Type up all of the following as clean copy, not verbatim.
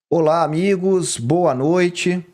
Olá, amigos, boa noite.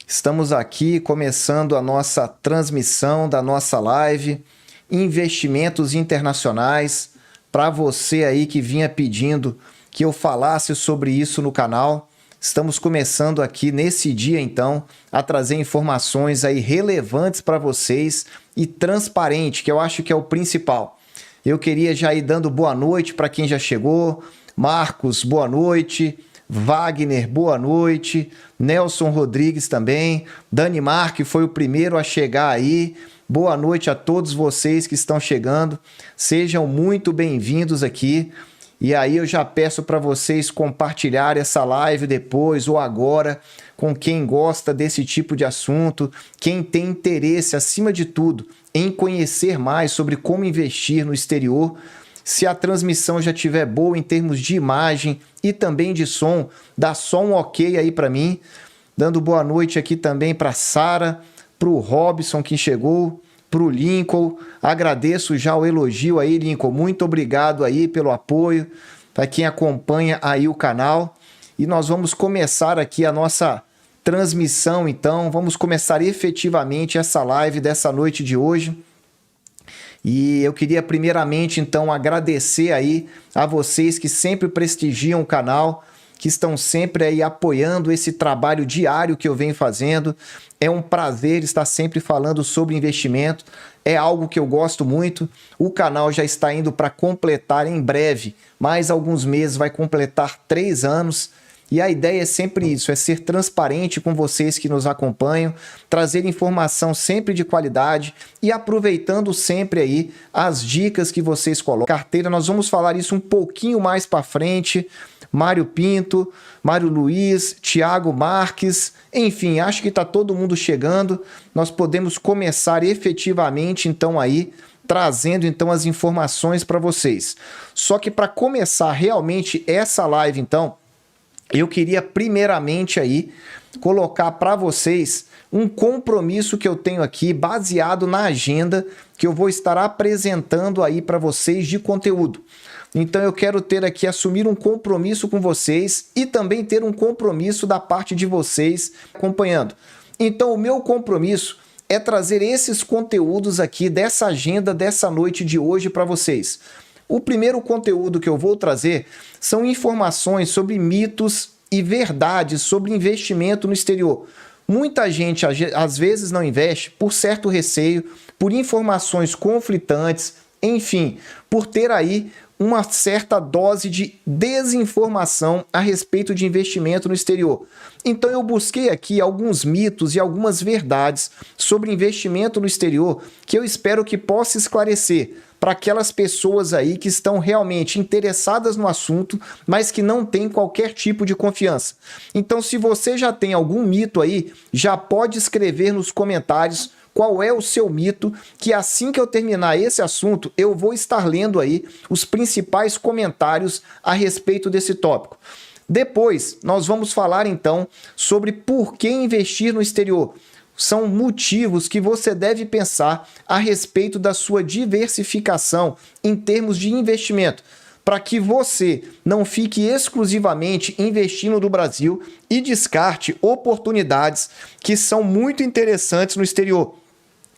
Estamos aqui começando a nossa transmissão da nossa live Investimentos Internacionais. Para você aí que vinha pedindo que eu falasse sobre isso no canal, estamos começando aqui nesse dia então a trazer informações aí relevantes para vocês e transparente, que eu acho que é o principal. Eu queria já ir dando boa noite para quem já chegou. Marcos, boa noite. Wagner, boa noite. Nelson Rodrigues também. Dani Marque foi o primeiro a chegar aí. Boa noite a todos vocês que estão chegando. Sejam muito bem-vindos aqui. E aí eu já peço para vocês compartilharem essa live depois ou agora com quem gosta desse tipo de assunto, quem tem interesse, acima de tudo, em conhecer mais sobre como investir no exterior. Se a transmissão já estiver boa em termos de imagem e também de som, dá só um ok aí para mim. Dando boa noite aqui também para Sara, para o Robson que chegou, para o Lincoln. Agradeço já o elogio aí, Lincoln. Muito obrigado aí pelo apoio, para quem acompanha aí o canal. E nós vamos começar aqui a nossa transmissão, então. Vamos começar efetivamente essa live dessa noite de hoje. E eu queria primeiramente então agradecer aí a vocês que sempre prestigiam o canal, que estão sempre aí apoiando esse trabalho diário que eu venho fazendo. É um prazer estar sempre falando sobre investimento, é algo que eu gosto muito. O canal já está indo para completar em breve, mais alguns meses vai completar 3 anos. E a ideia é sempre isso, é ser transparente com vocês que nos acompanham, trazer informação sempre de qualidade e aproveitando sempre aí as dicas que vocês colocam. Carteira, nós vamos falar isso um pouquinho mais para frente. Mário Pinto, Mário Luiz, Thiago Marques, enfim, acho que está todo mundo chegando. Nós podemos começar efetivamente então aí trazendo então as informações para vocês. Só que para começar realmente essa live então, eu queria primeiramente aí colocar para vocês um compromisso que eu tenho aqui baseado na agenda que eu vou estar apresentando aí para vocês de conteúdo. Então eu quero ter aqui, assumir um compromisso com vocês e também ter um compromisso da parte de vocês acompanhando. Então o meu compromisso é trazer esses conteúdos aqui dessa agenda dessa noite de hoje para vocês. O primeiro conteúdo que eu vou trazer são informações sobre mitos e verdades sobre investimento no exterior. Muita gente às vezes não investe por certo receio, por informações conflitantes, enfim, por ter aí uma certa dose de desinformação a respeito de investimento no exterior. Então eu busquei aqui alguns mitos e algumas verdades sobre investimento no exterior que eu espero que possa esclarecer para aquelas pessoas aí que estão realmente interessadas no assunto, mas que não têm qualquer tipo de confiança. Então, se você já tem algum mito aí, já pode escrever nos comentários qual é o seu mito, que assim que eu terminar esse assunto, eu vou estar lendo aí os principais comentários a respeito desse tópico. Depois, nós vamos falar então sobre por que investir no exterior. São motivos que você deve pensar a respeito da sua diversificação em termos de investimento, para que você não fique exclusivamente investindo no Brasil e descarte oportunidades que são muito interessantes no exterior.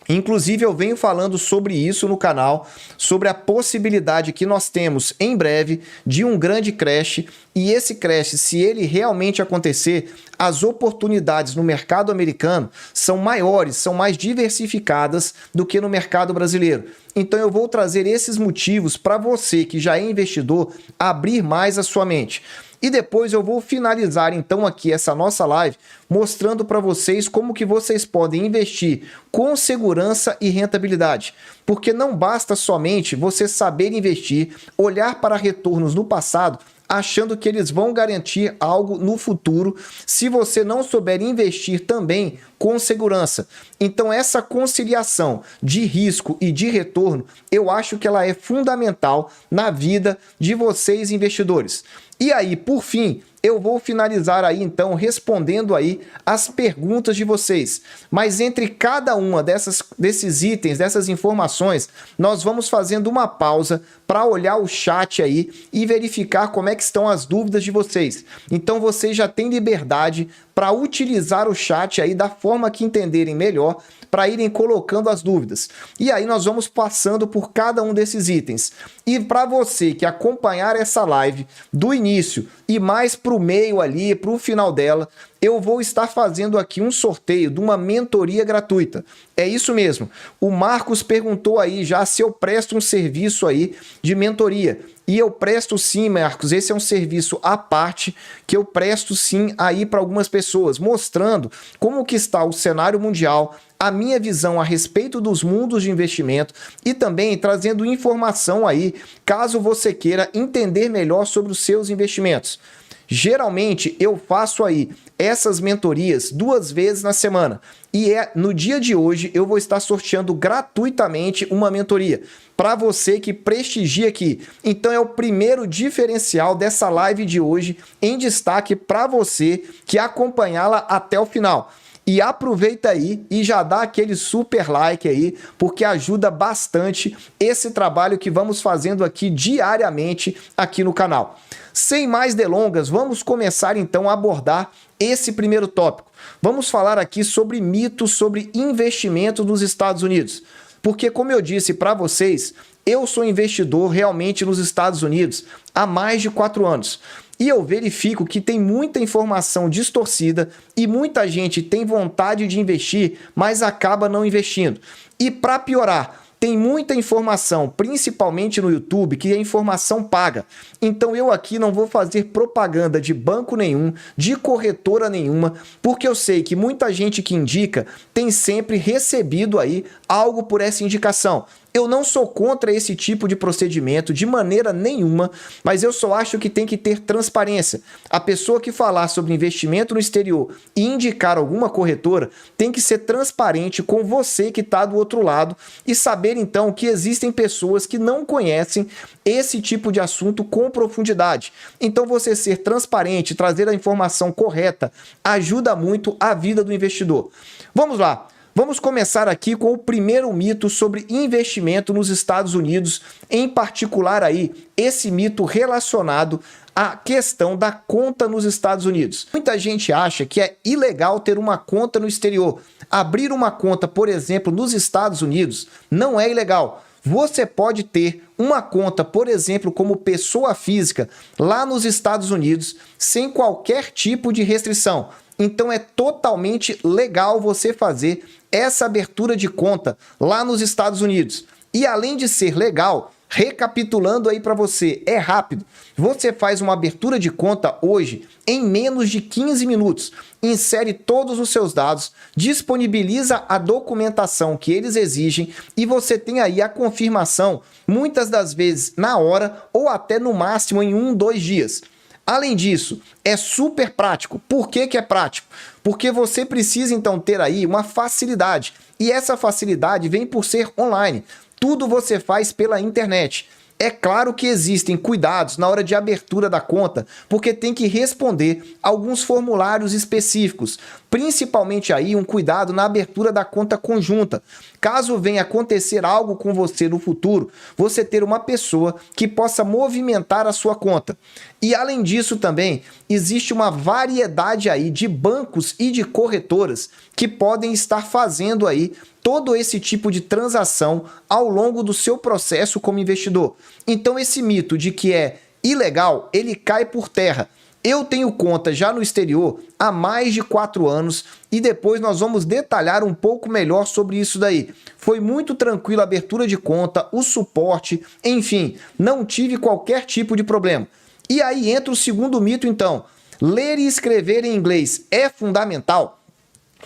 Inclusive, eu venho falando sobre isso no canal, sobre a possibilidade que nós temos em breve de um grande crash, e esse crash, se ele realmente acontecer, as oportunidades no mercado americano são maiores, são mais diversificadas do que no mercado brasileiro. Então eu vou trazer esses motivos para você que já é investidor abrir mais a sua mente. E depois eu vou finalizar então aqui essa nossa live mostrando para vocês como que vocês podem investir com segurança e rentabilidade. Porque não basta somente você saber investir, olhar para retornos no passado, achando que eles vão garantir algo no futuro, se você não souber investir também com segurança. Então, essa conciliação de risco e de retorno, eu acho que ela é fundamental na vida de vocês, investidores. E aí, por fim, eu vou finalizar aí, então, respondendo aí as perguntas de vocês. Mas entre cada uma desses itens, dessas informações, nós vamos fazendo uma pausa para olhar o chat aí e verificar como é que estão as dúvidas de vocês. Então, vocês já têm liberdade para utilizar o chat aí da forma que entenderem melhor, para irem colocando as dúvidas. E aí nós vamos passando por cada um desses itens. E para você que acompanhar essa live do início e mais para o meio ali, para o final dela, eu vou estar fazendo aqui um sorteio de uma mentoria gratuita. É isso mesmo. O Marcos perguntou aí já se eu presto um serviço aí de mentoria. E eu presto sim, Marcos, esse é um serviço à parte que eu presto sim aí para algumas pessoas, mostrando como que está o cenário mundial, a minha visão a respeito dos mundos de investimento e também trazendo informação aí, caso você queira entender melhor sobre os seus investimentos. Geralmente eu faço aí essas mentorias 2 vezes na semana e no dia de hoje eu vou estar sorteando gratuitamente uma mentoria para você que prestigia aqui. Então é o primeiro diferencial dessa live de hoje em destaque para você que acompanhá-la até o final. E aproveita aí e já dá aquele super like aí, porque ajuda bastante esse trabalho que vamos fazendo aqui diariamente aqui no canal. Sem mais delongas, vamos começar então a abordar esse primeiro tópico. Vamos falar aqui sobre mitos sobre investimento nos Estados Unidos. Porque, como eu disse para vocês, eu sou investidor realmente nos Estados Unidos há mais de 4 anos. E eu verifico que tem muita informação distorcida e muita gente tem vontade de investir, mas acaba não investindo. E para piorar, tem muita informação, principalmente no YouTube, que é informação paga. Então eu aqui não vou fazer propaganda de banco nenhum, de corretora nenhuma, porque eu sei que muita gente que indica tem sempre recebido aí algo por essa indicação. Eu não sou contra esse tipo de procedimento de maneira nenhuma, mas eu só acho que tem que ter transparência. A pessoa que falar sobre investimento no exterior e indicar alguma corretora tem que ser transparente com você que está do outro lado e saber então que existem pessoas que não conhecem esse tipo de assunto com profundidade. Então você ser transparente, trazer a informação correta, ajuda muito a vida do investidor. Vamos lá. Vamos começar aqui com o primeiro mito sobre investimento nos Estados Unidos, em particular aí esse mito relacionado à questão da conta nos Estados Unidos. Muita gente acha que é ilegal ter uma conta no exterior. Abrir uma conta, por exemplo, nos Estados Unidos não é ilegal. Você pode ter uma conta, por exemplo, como pessoa física lá nos Estados Unidos sem qualquer tipo de restrição. Então é totalmente legal você fazer essa abertura de conta lá nos Estados Unidos. E além de ser legal, recapitulando aí para você, é rápido. Você faz uma abertura de conta hoje em menos de 15 minutos. Insere todos os seus dados, disponibiliza a documentação que eles exigem e você tem aí a confirmação, muitas das vezes na hora ou até no máximo em 1-2 dias. Além disso, é super prático. Por que que é prático? Porque você precisa então ter aí uma facilidade. E essa facilidade vem por ser online. Tudo você faz pela internet. É claro que existem cuidados na hora de abertura da conta, porque tem que responder alguns formulários específicos, principalmente aí um cuidado na abertura da conta conjunta. Caso venha acontecer algo com você no futuro, você ter uma pessoa que possa movimentar a sua conta. E além disso também, existe uma variedade aí de bancos e de corretoras que podem estar fazendo aí todo esse tipo de transação ao longo do seu processo como investidor. Então esse mito de que é ilegal, ele cai por terra. Eu tenho conta já no exterior há mais de 4 anos e depois nós vamos detalhar um pouco melhor sobre isso daí. Foi muito tranquilo a abertura de conta, o suporte, enfim, não tive qualquer tipo de problema. E aí entra o segundo mito então. Ler e escrever em inglês é fundamental?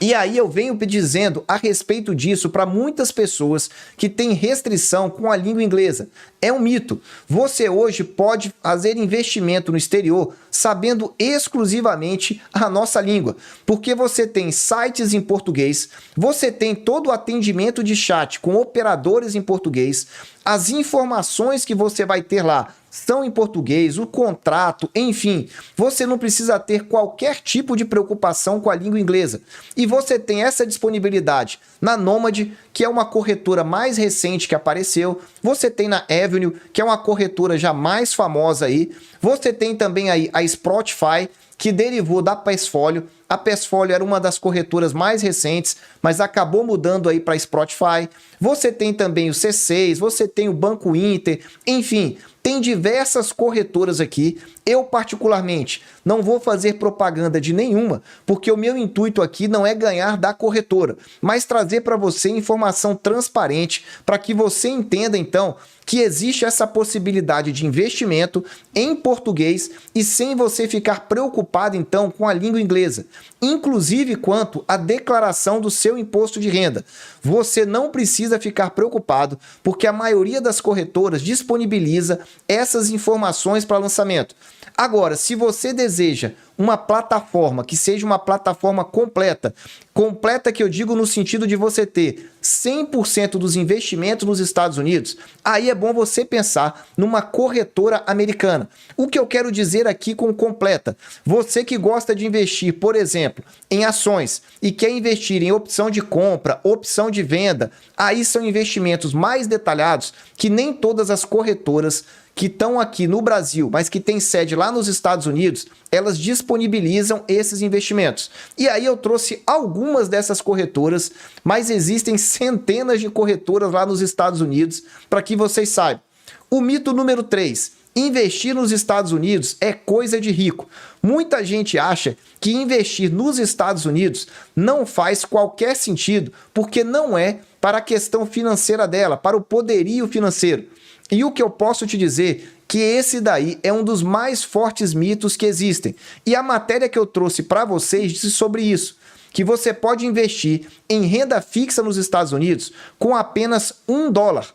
E aí eu venho dizendo a respeito disso para muitas pessoas que têm restrição com a língua inglesa. É um mito. Você hoje pode fazer investimento no exterior sabendo exclusivamente a nossa língua, porque você tem sites em português, você tem todo o atendimento de chat com operadores em português, as informações que você vai ter lá são em português, o contrato, enfim, você não precisa ter qualquer tipo de preocupação com a língua inglesa. E você tem essa disponibilidade na Nomad, que é uma corretora mais recente que apareceu, você tem na Avenue, que é uma corretora já mais famosa aí, você tem também aí a Spotify, que derivou da Passfolio. A Passfolio era uma das corretoras mais recentes, mas acabou mudando aí para a Spotify. Você tem também o C6, você tem o Banco Inter, enfim, tem diversas corretoras aqui. Eu, particularmente, não vou fazer propaganda de nenhuma, porque o meu intuito aqui não é ganhar da corretora, mas trazer para você informação transparente para que você entenda, então, que existe essa possibilidade de investimento em português e sem você ficar preocupado, então, com a língua inglesa. Inclusive quanto à declaração do seu imposto de renda. Você não precisa ficar preocupado, porque a maioria das corretoras disponibiliza essas informações para lançamento. Agora, se você deseja uma plataforma que seja uma plataforma completa que eu digo no sentido de você ter 100% dos investimentos nos Estados Unidos, aí é bom você pensar numa corretora americana. O que eu quero dizer aqui com completa? Você que gosta de investir, por exemplo, em ações e quer investir em opção de compra, opção de venda, aí são investimentos mais detalhados que nem todas as corretoras que estão aqui no Brasil, mas que têm sede lá nos Estados Unidos, elas disponibilizam esses investimentos. E aí eu trouxe algumas dessas corretoras, mas existem centenas de corretoras lá nos Estados Unidos, para que vocês saibam. O mito número 3. Investir nos Estados Unidos é coisa de rico. Muita gente acha que investir nos Estados Unidos não faz qualquer sentido, porque não é para a questão financeira dela, para o poderio financeiro. E o que eu posso te dizer que esse daí é um dos mais fortes mitos que existem. E a matéria que eu trouxe para vocês disse sobre isso, que você pode investir em renda fixa nos Estados Unidos com apenas $1,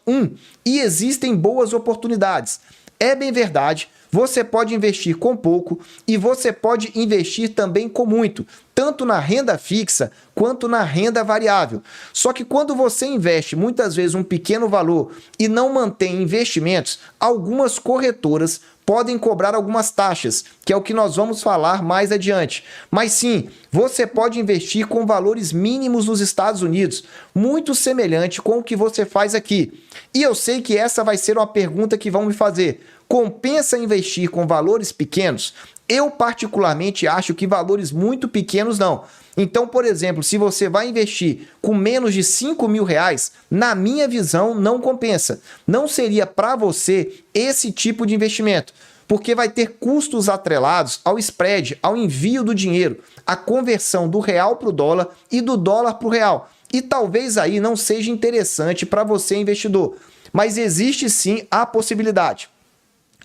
e existem boas oportunidades. É bem verdade, você pode investir com pouco e você pode investir também com muito, tanto na renda fixa quanto na renda variável. Só que quando você investe muitas vezes um pequeno valor e não mantém investimentos, algumas corretoras podem cobrar algumas taxas, que é o que nós vamos falar mais adiante. Mas sim, você pode investir com valores mínimos nos Estados Unidos, muito semelhante com o que você faz aqui. E eu sei que essa vai ser uma pergunta que vão me fazer. Compensa investir com valores pequenos? Eu particularmente acho que valores muito pequenos não. Então, por exemplo, se você vai investir com menos de R$5.000, na minha visão, não compensa. Não seria para você esse tipo de investimento, porque vai ter custos atrelados ao spread, ao envio do dinheiro, à conversão do real para o dólar e do dólar para o real. E talvez aí não seja interessante para você, investidor. Mas existe sim a possibilidade.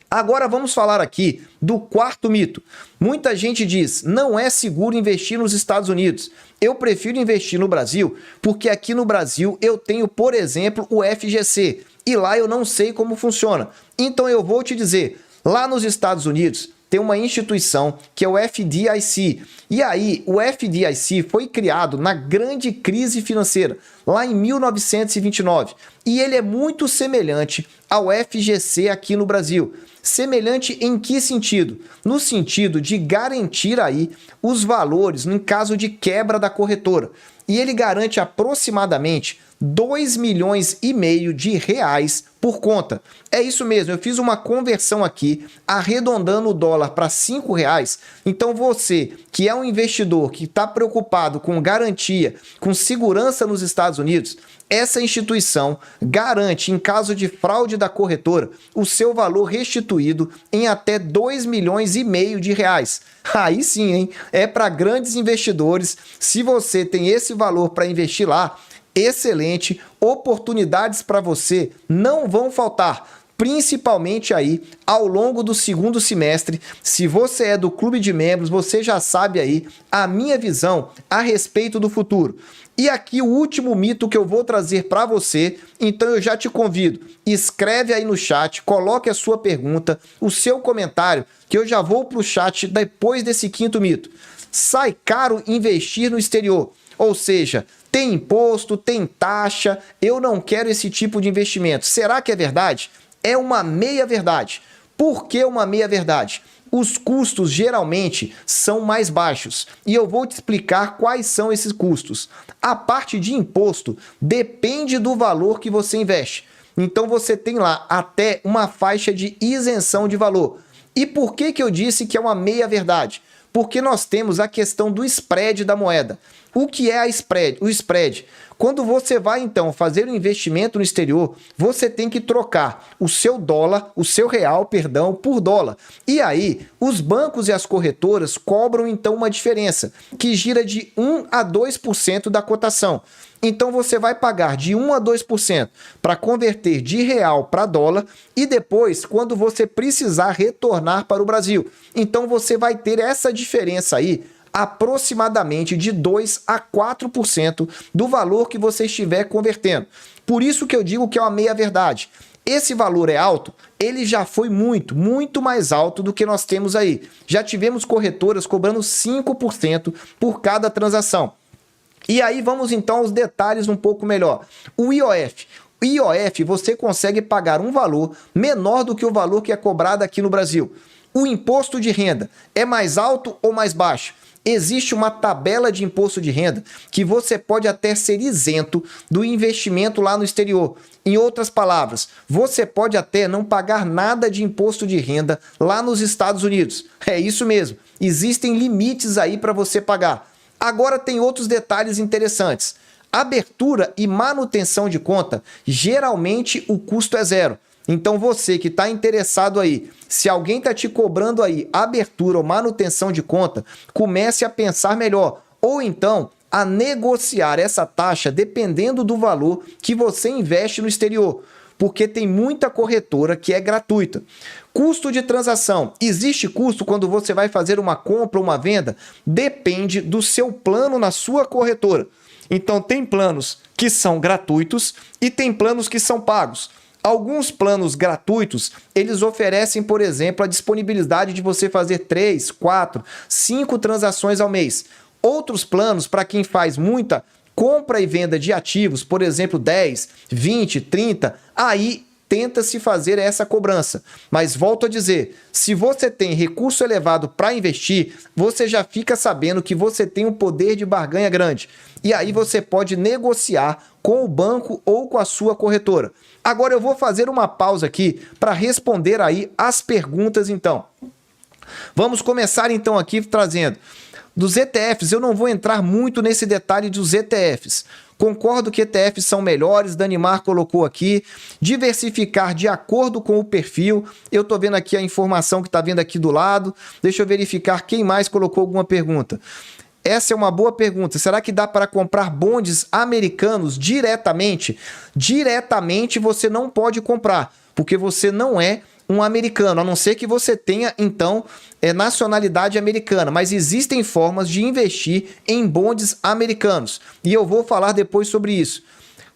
Agora vamos falar aqui do quarto mito. Muita gente diz, não é seguro investir nos Estados Unidos. Eu prefiro investir no Brasil, porque aqui no Brasil eu tenho, por exemplo, o FGC, e lá eu não sei como funciona. Então eu vou te dizer, lá nos Estados Unidos tem uma instituição que é o FDIC. E aí, o FDIC foi criado na grande crise financeira, lá em 1929. E ele é muito semelhante ao FGC aqui no Brasil. Semelhante em que sentido? No sentido de garantir aí os valores em caso de quebra da corretora. E ele garante aproximadamente R$2,5 milhões de reais por conta. É isso mesmo, eu fiz uma conversão aqui, arredondando o dólar para R$5. Então você, que é um investidor que está preocupado com garantia, com segurança nos Estados Unidos, essa instituição garante, em caso de fraude da corretora, o seu valor restituído em até R$2,5 milhões de reais. Aí sim, hein? É para grandes investidores. Se você tem esse valor para investir lá, excelente, oportunidades para você não vão faltar. principalmente aí ao longo do segundo semestre. Se você é do clube de membros, você já sabe aí a minha visão a respeito do futuro. E aqui o último mito que eu vou trazer para você, então eu já te convido, escreve aí no chat, coloque a sua pergunta, o seu comentário, que eu já vou para o chat depois desse quinto mito. Sai caro investir no exterior, ou seja, tem imposto, tem taxa, eu não quero esse tipo de investimento. Será que é verdade? É uma meia-verdade. Por que uma meia-verdade? Os custos geralmente são mais baixos e eu vou te explicar quais são esses custos. A parte de imposto depende do valor que você investe. Então você tem lá até uma faixa de isenção de valor. E por que eu disse que é uma meia-verdade? Porque nós temos a questão do spread da moeda. O que é o spread? Quando você vai, então, fazer um investimento no exterior, você tem que trocar o seu real, por dólar. E aí, os bancos e as corretoras cobram, então, uma diferença, que gira de 1 a 2% da cotação. Então, você vai pagar de 1 a 2% para converter de real para dólar e depois, quando você precisar retornar para o Brasil. Então, você vai ter essa diferença aí, aproximadamente de 2 a 4% do valor que você estiver convertendo. Por isso que eu digo que é uma meia-verdade. Esse valor é alto? Ele já foi muito mais alto do que nós temos aí. Já tivemos corretoras cobrando 5% por cada transação. E aí vamos então aos detalhes um pouco melhor. O IOF. O IOF você consegue pagar um valor menor do que o valor que é cobrado aqui no Brasil. O imposto de renda é mais alto ou mais baixo? Existe uma tabela de imposto de renda que você pode até ser isento do investimento lá no exterior. Em outras palavras, você pode até não pagar nada de imposto de renda lá nos Estados Unidos. É isso mesmo, existem limites aí para você pagar. Agora tem outros detalhes interessantes. Abertura e manutenção de conta, geralmente o custo é zero. Então você que está interessado aí, se alguém está te cobrando aí abertura ou manutenção de conta, comece a pensar melhor. Ou então a negociar essa taxa dependendo do valor que você investe no exterior. Porque tem muita corretora que é gratuita. Custo de transação. Existe custo quando você vai fazer uma compra ou uma venda? Depende do seu plano na sua corretora. Então tem planos que são gratuitos e tem planos que são pagos. Alguns planos gratuitos, eles oferecem, por exemplo, a disponibilidade de você fazer 3, 4, 5 transações ao mês. Outros planos, para quem faz muita compra e venda de ativos, por exemplo, 10, 20, 30, aí tenta-se fazer essa cobrança. Mas volto a dizer, se você tem recurso elevado para investir, você já fica sabendo que você tem um poder de barganha grande. E aí você pode negociar com o banco ou com a sua corretora. Agora eu vou fazer uma pausa aqui para responder aí as perguntas então. Vamos começar então aqui trazendo dos ETFs. Eu não vou entrar muito nesse detalhe dos ETFs. Concordo que ETFs são melhores, Danimar colocou aqui. Diversificar de acordo com o perfil. Eu estou vendo aqui a informação que está vendo aqui do lado. Deixa eu verificar quem mais colocou alguma pergunta. Essa é uma boa pergunta. Será que dá para comprar bondes americanos diretamente? Diretamente você não pode comprar, porque você não é um americano, a não ser que você tenha, então, nacionalidade americana. Mas existem formas de investir em bondes americanos. E eu vou falar depois sobre isso.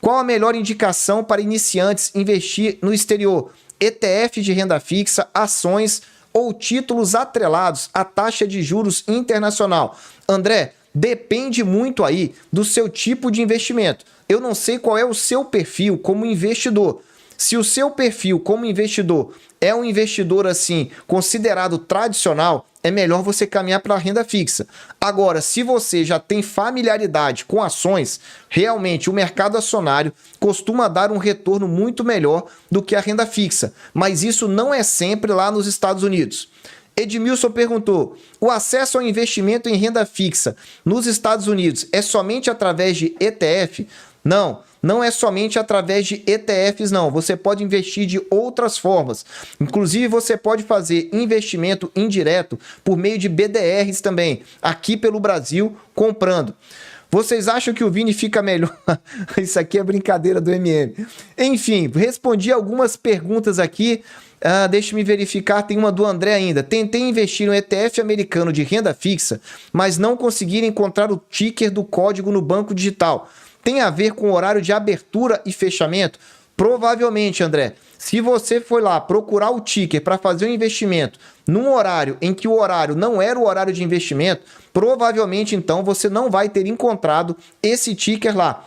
Qual a melhor indicação para iniciantes investir no exterior? ETF de renda fixa, ações ou títulos atrelados à taxa de juros internacional? André, depende muito aí do seu tipo de investimento. Eu não sei qual é o seu perfil como investidor. Se o seu perfil como investidor é um investidor assim considerado tradicional, é melhor você caminhar para a renda fixa. Agora, se você já tem familiaridade com ações, realmente o mercado acionário costuma dar um retorno muito melhor do que a renda fixa, mas isso não é sempre lá nos Estados Unidos. Edmilson perguntou, o acesso ao investimento em renda fixa nos Estados Unidos é somente através de ETF? Não é somente através de ETFs, não. Você pode investir de outras formas. Inclusive, você pode fazer investimento indireto por meio de BDRs também, aqui pelo Brasil, comprando. Vocês acham que o Vini fica melhor? Isso aqui é brincadeira do MM. Enfim, respondi algumas perguntas aqui. Deixa-me verificar, tem uma do André ainda. Tentei investir no ETF americano de renda fixa, mas não consegui encontrar o ticker do código no banco digital. Tem a ver com o horário de abertura e fechamento? Provavelmente, André. Se você foi lá procurar o ticker para fazer um investimento num horário em que o horário não era o horário de investimento, provavelmente então você não vai ter encontrado esse ticker lá.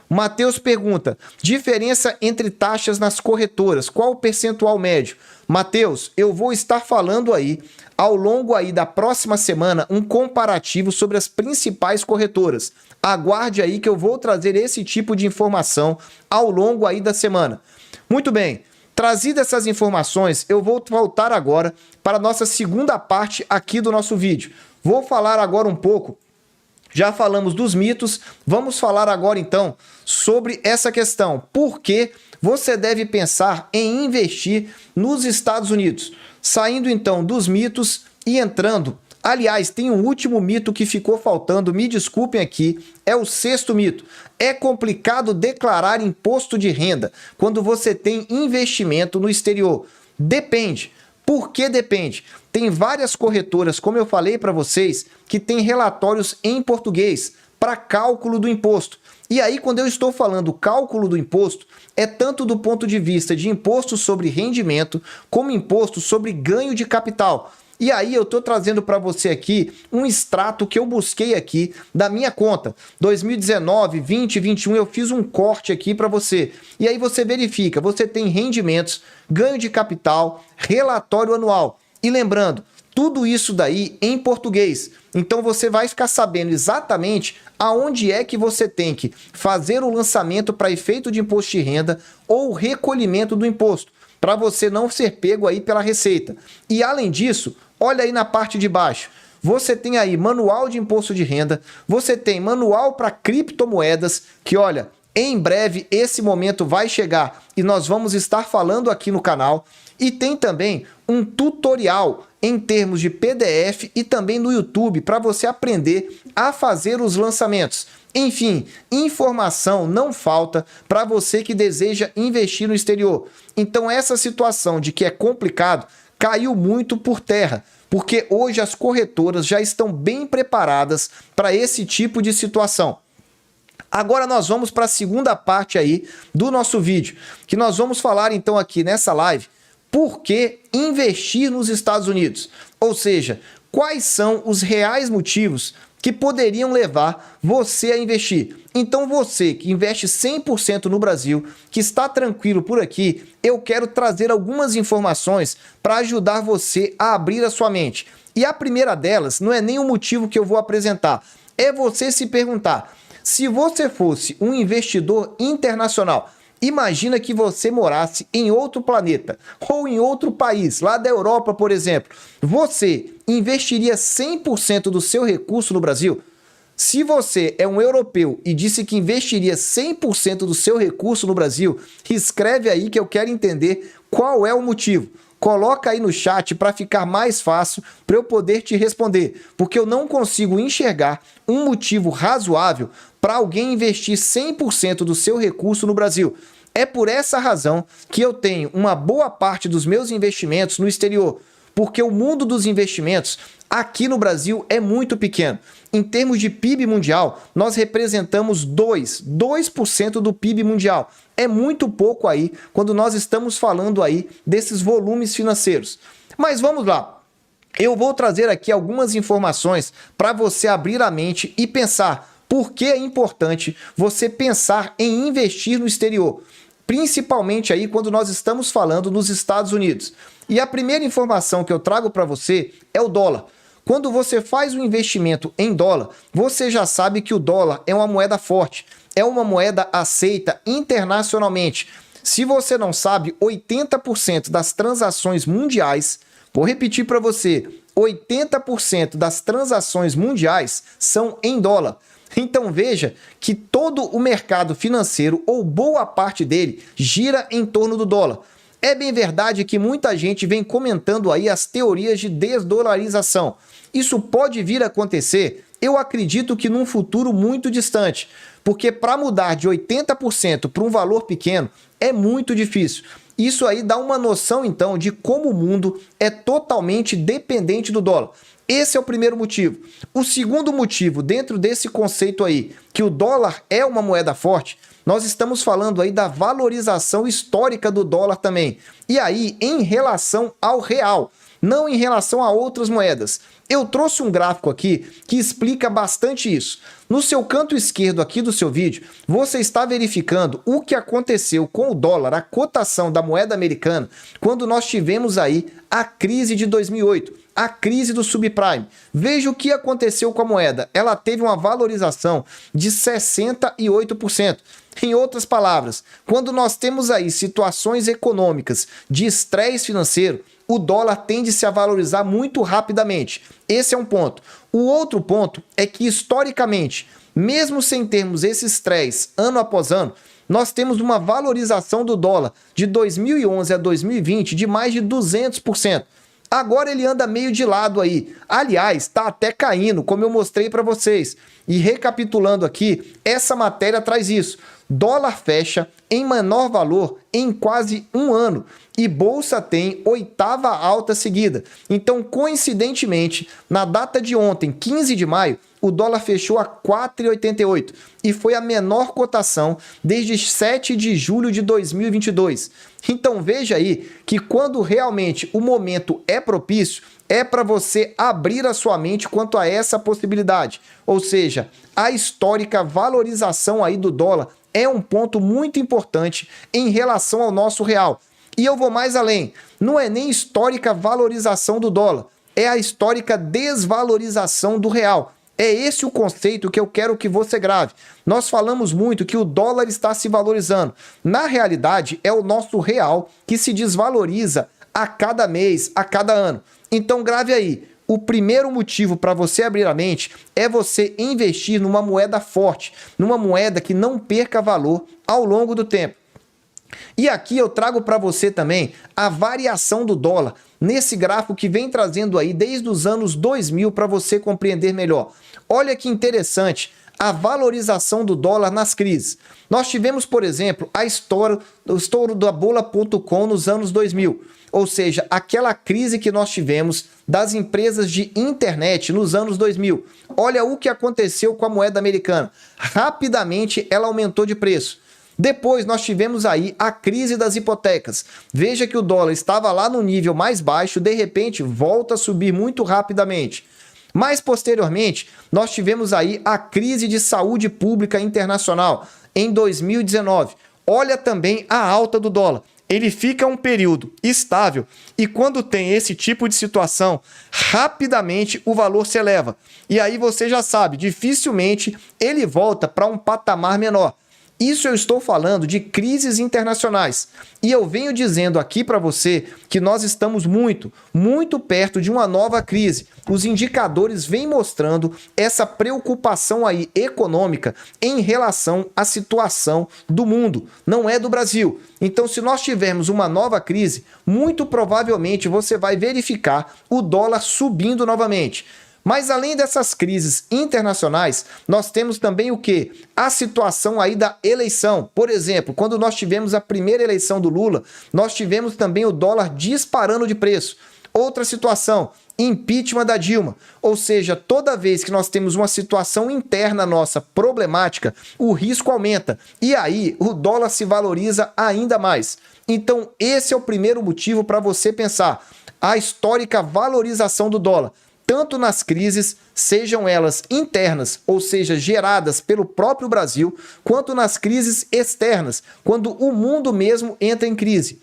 O Matheus pergunta, diferença entre taxas nas corretoras, qual o percentual médio? Matheus, eu vou estar falando aí, ao longo aí da próxima semana, um comparativo sobre as principais corretoras. Aguarde aí que eu vou trazer esse tipo de informação ao longo aí da semana. Muito bem, trazidas essas informações, eu vou voltar agora para a nossa segunda parte aqui do nosso vídeo. Vou falar agora um pouco. Já falamos dos mitos, vamos falar agora então sobre essa questão. Por que você deve pensar em investir nos Estados Unidos? Saindo então dos mitos e entrando... Aliás, tem um último mito que ficou faltando, me desculpem aqui, é o sexto mito. É complicado declarar imposto de renda quando você tem investimento no exterior. Depende. Por que depende? Tem várias corretoras, como eu falei para vocês, que tem relatórios em português para cálculo do imposto. E aí, quando eu estou falando cálculo do imposto, é tanto do ponto de vista de imposto sobre rendimento, como imposto sobre ganho de capital. E aí eu estou trazendo para você aqui um extrato que eu busquei aqui da minha conta. 2019, 20, 21, eu fiz um corte aqui para você. E aí você verifica, você tem rendimentos, ganho de capital, relatório anual. E lembrando, tudo isso daí em português. Então você vai ficar sabendo exatamente aonde é que você tem que fazer o lançamento para efeito de imposto de renda ou recolhimento do imposto, para você não ser pego aí pela Receita. E além disso, olha aí na parte de baixo, você tem aí manual de imposto de renda, você tem manual para criptomoedas, que olha, em breve esse momento vai chegar e nós vamos estar falando aqui no canal, e tem também um tutorial em termos de PDF e também no YouTube para você aprender a fazer os lançamentos. Enfim, informação não falta para você que deseja investir no exterior. Então essa situação de que é complicado caiu muito por terra, porque hoje as corretoras já estão bem preparadas para esse tipo de situação. Agora nós vamos para a segunda parte aí do nosso vídeo, que nós vamos falar então aqui nessa live por que investir nos Estados Unidos, ou seja, quais são os reais motivos que poderiam levar você a investir. Então você que investe 100% no Brasil, que está tranquilo por aqui, eu quero trazer algumas informações para ajudar você a abrir a sua mente. E a primeira delas não é nem o motivo que eu vou apresentar, é você se perguntar, se você fosse um investidor internacional, imagina que você morasse em outro planeta ou em outro país, lá da Europa, por exemplo. Você investiria 100% do seu recurso no Brasil? Se você é um europeu e disse que investiria 100% do seu recurso no Brasil, escreve aí que eu quero entender qual é o motivo. Coloca aí no chat para ficar mais fácil para eu poder te responder, porque eu não consigo enxergar um motivo razoável para alguém investir 100% do seu recurso no Brasil. É por essa razão que eu tenho uma boa parte dos meus investimentos no exterior, porque o mundo dos investimentos aqui no Brasil é muito pequeno. Em termos de PIB mundial, nós representamos 2% do PIB mundial. É muito pouco aí quando nós estamos falando aí desses volumes financeiros. Mas vamos lá. Eu vou trazer aqui algumas informações para você abrir a mente e pensar por que é importante você pensar em investir no exterior, principalmente aí quando nós estamos falando nos Estados Unidos. E a primeira informação que eu trago para você é o dólar. Quando você faz um investimento em dólar, você já sabe que o dólar é uma moeda forte, é uma moeda aceita internacionalmente. Se você não sabe, 80% das transações mundiais, vou repetir para você, 80% das transações mundiais são em dólar. Então veja que todo o mercado financeiro, ou boa parte dele, gira em torno do dólar. É bem verdade que muita gente vem comentando aí as teorias de desdolarização. Isso pode vir a acontecer? Eu acredito que num futuro muito distante, porque para mudar de 80% para um valor pequeno é muito difícil. Isso aí dá uma noção, então, de como o mundo é totalmente dependente do dólar. Esse é o primeiro motivo. O segundo motivo, dentro desse conceito aí, que o dólar é uma moeda forte, nós estamos falando aí da valorização histórica do dólar também. E aí, em relação ao real, não em relação a outras moedas. Eu trouxe um gráfico aqui que explica bastante isso. No seu canto esquerdo aqui do seu vídeo, você está verificando o que aconteceu com o dólar, a cotação da moeda americana, quando nós tivemos aí a crise de 2008, a crise do subprime. Veja o que aconteceu com a moeda. Ela teve uma valorização de 68%. Em outras palavras, quando nós temos aí situações econômicas de estresse financeiro, o dólar tende a se valorizar muito rapidamente. Esse é um ponto. O outro ponto é que, historicamente, mesmo sem termos esse estresse ano após ano, nós temos uma valorização do dólar de 2011 a 2020 de mais de 200%. Agora ele anda meio de lado aí. Aliás, está até caindo, como eu mostrei para vocês. E recapitulando aqui, essa matéria traz isso. Dólar fecha em menor valor em quase um ano e bolsa tem 8ª alta seguida. Então, coincidentemente, na data de ontem, 15 de maio, o dólar fechou a 4,88 e foi a menor cotação desde 7 de julho de 2022. Então veja aí que quando realmente o momento é propício, é para você abrir a sua mente quanto a essa possibilidade. Ou seja, a histórica valorização aí do dólar é um ponto muito importante em relação ao nosso real. E eu vou mais além, não é nem histórica valorização do dólar, é a histórica desvalorização do real. É esse o conceito que eu quero que você grave. Nós falamos muito que o dólar está se valorizando. Na realidade, é o nosso real que se desvaloriza a cada mês, a cada ano. Então grave aí. O primeiro motivo para você abrir a mente é você investir numa moeda forte, numa moeda que não perca valor ao longo do tempo. E aqui eu trago para você também a variação do dólar nesse gráfico que vem trazendo aí desde os anos 2000 para você compreender melhor. Olha que interessante a valorização do dólar nas crises. Nós tivemos, por exemplo, o estouro da Bola.com nos anos 2000, ou seja, aquela crise que nós tivemos das empresas de internet nos anos 2000. Olha o que aconteceu com a moeda americana. Rapidamente ela aumentou de preço. Depois nós tivemos aí a crise das hipotecas. Veja que o dólar estava lá no nível mais baixo, de repente volta a subir muito rapidamente. Mais posteriormente, nós tivemos aí a crise de saúde pública internacional em 2019. Olha também a alta do dólar. Ele fica um período estável e quando tem esse tipo de situação, rapidamente o valor se eleva. E aí você já sabe, dificilmente ele volta para um patamar menor. Isso eu estou falando de crises internacionais. E eu venho dizendo aqui para você que nós estamos muito perto de uma nova crise. Os indicadores vêm mostrando essa preocupação aí econômica em relação à situação do mundo, não é do Brasil. Então, se nós tivermos uma nova crise, muito provavelmente você vai verificar o dólar subindo novamente. Mas além dessas crises internacionais, nós temos também o quê? A situação aí da eleição. Por exemplo, quando nós tivemos a primeira eleição do Lula, nós tivemos também o dólar disparando de preço. Outra situação, impeachment da Dilma. Ou seja, toda vez que nós temos uma situação interna nossa problemática, o risco aumenta. E aí o dólar se valoriza ainda mais. Então esse é o primeiro motivo para você pensar. A histórica valorização do dólar. Tanto nas crises, sejam elas internas, ou seja, geradas pelo próprio Brasil, quanto nas crises externas, quando o mundo mesmo entra em crise.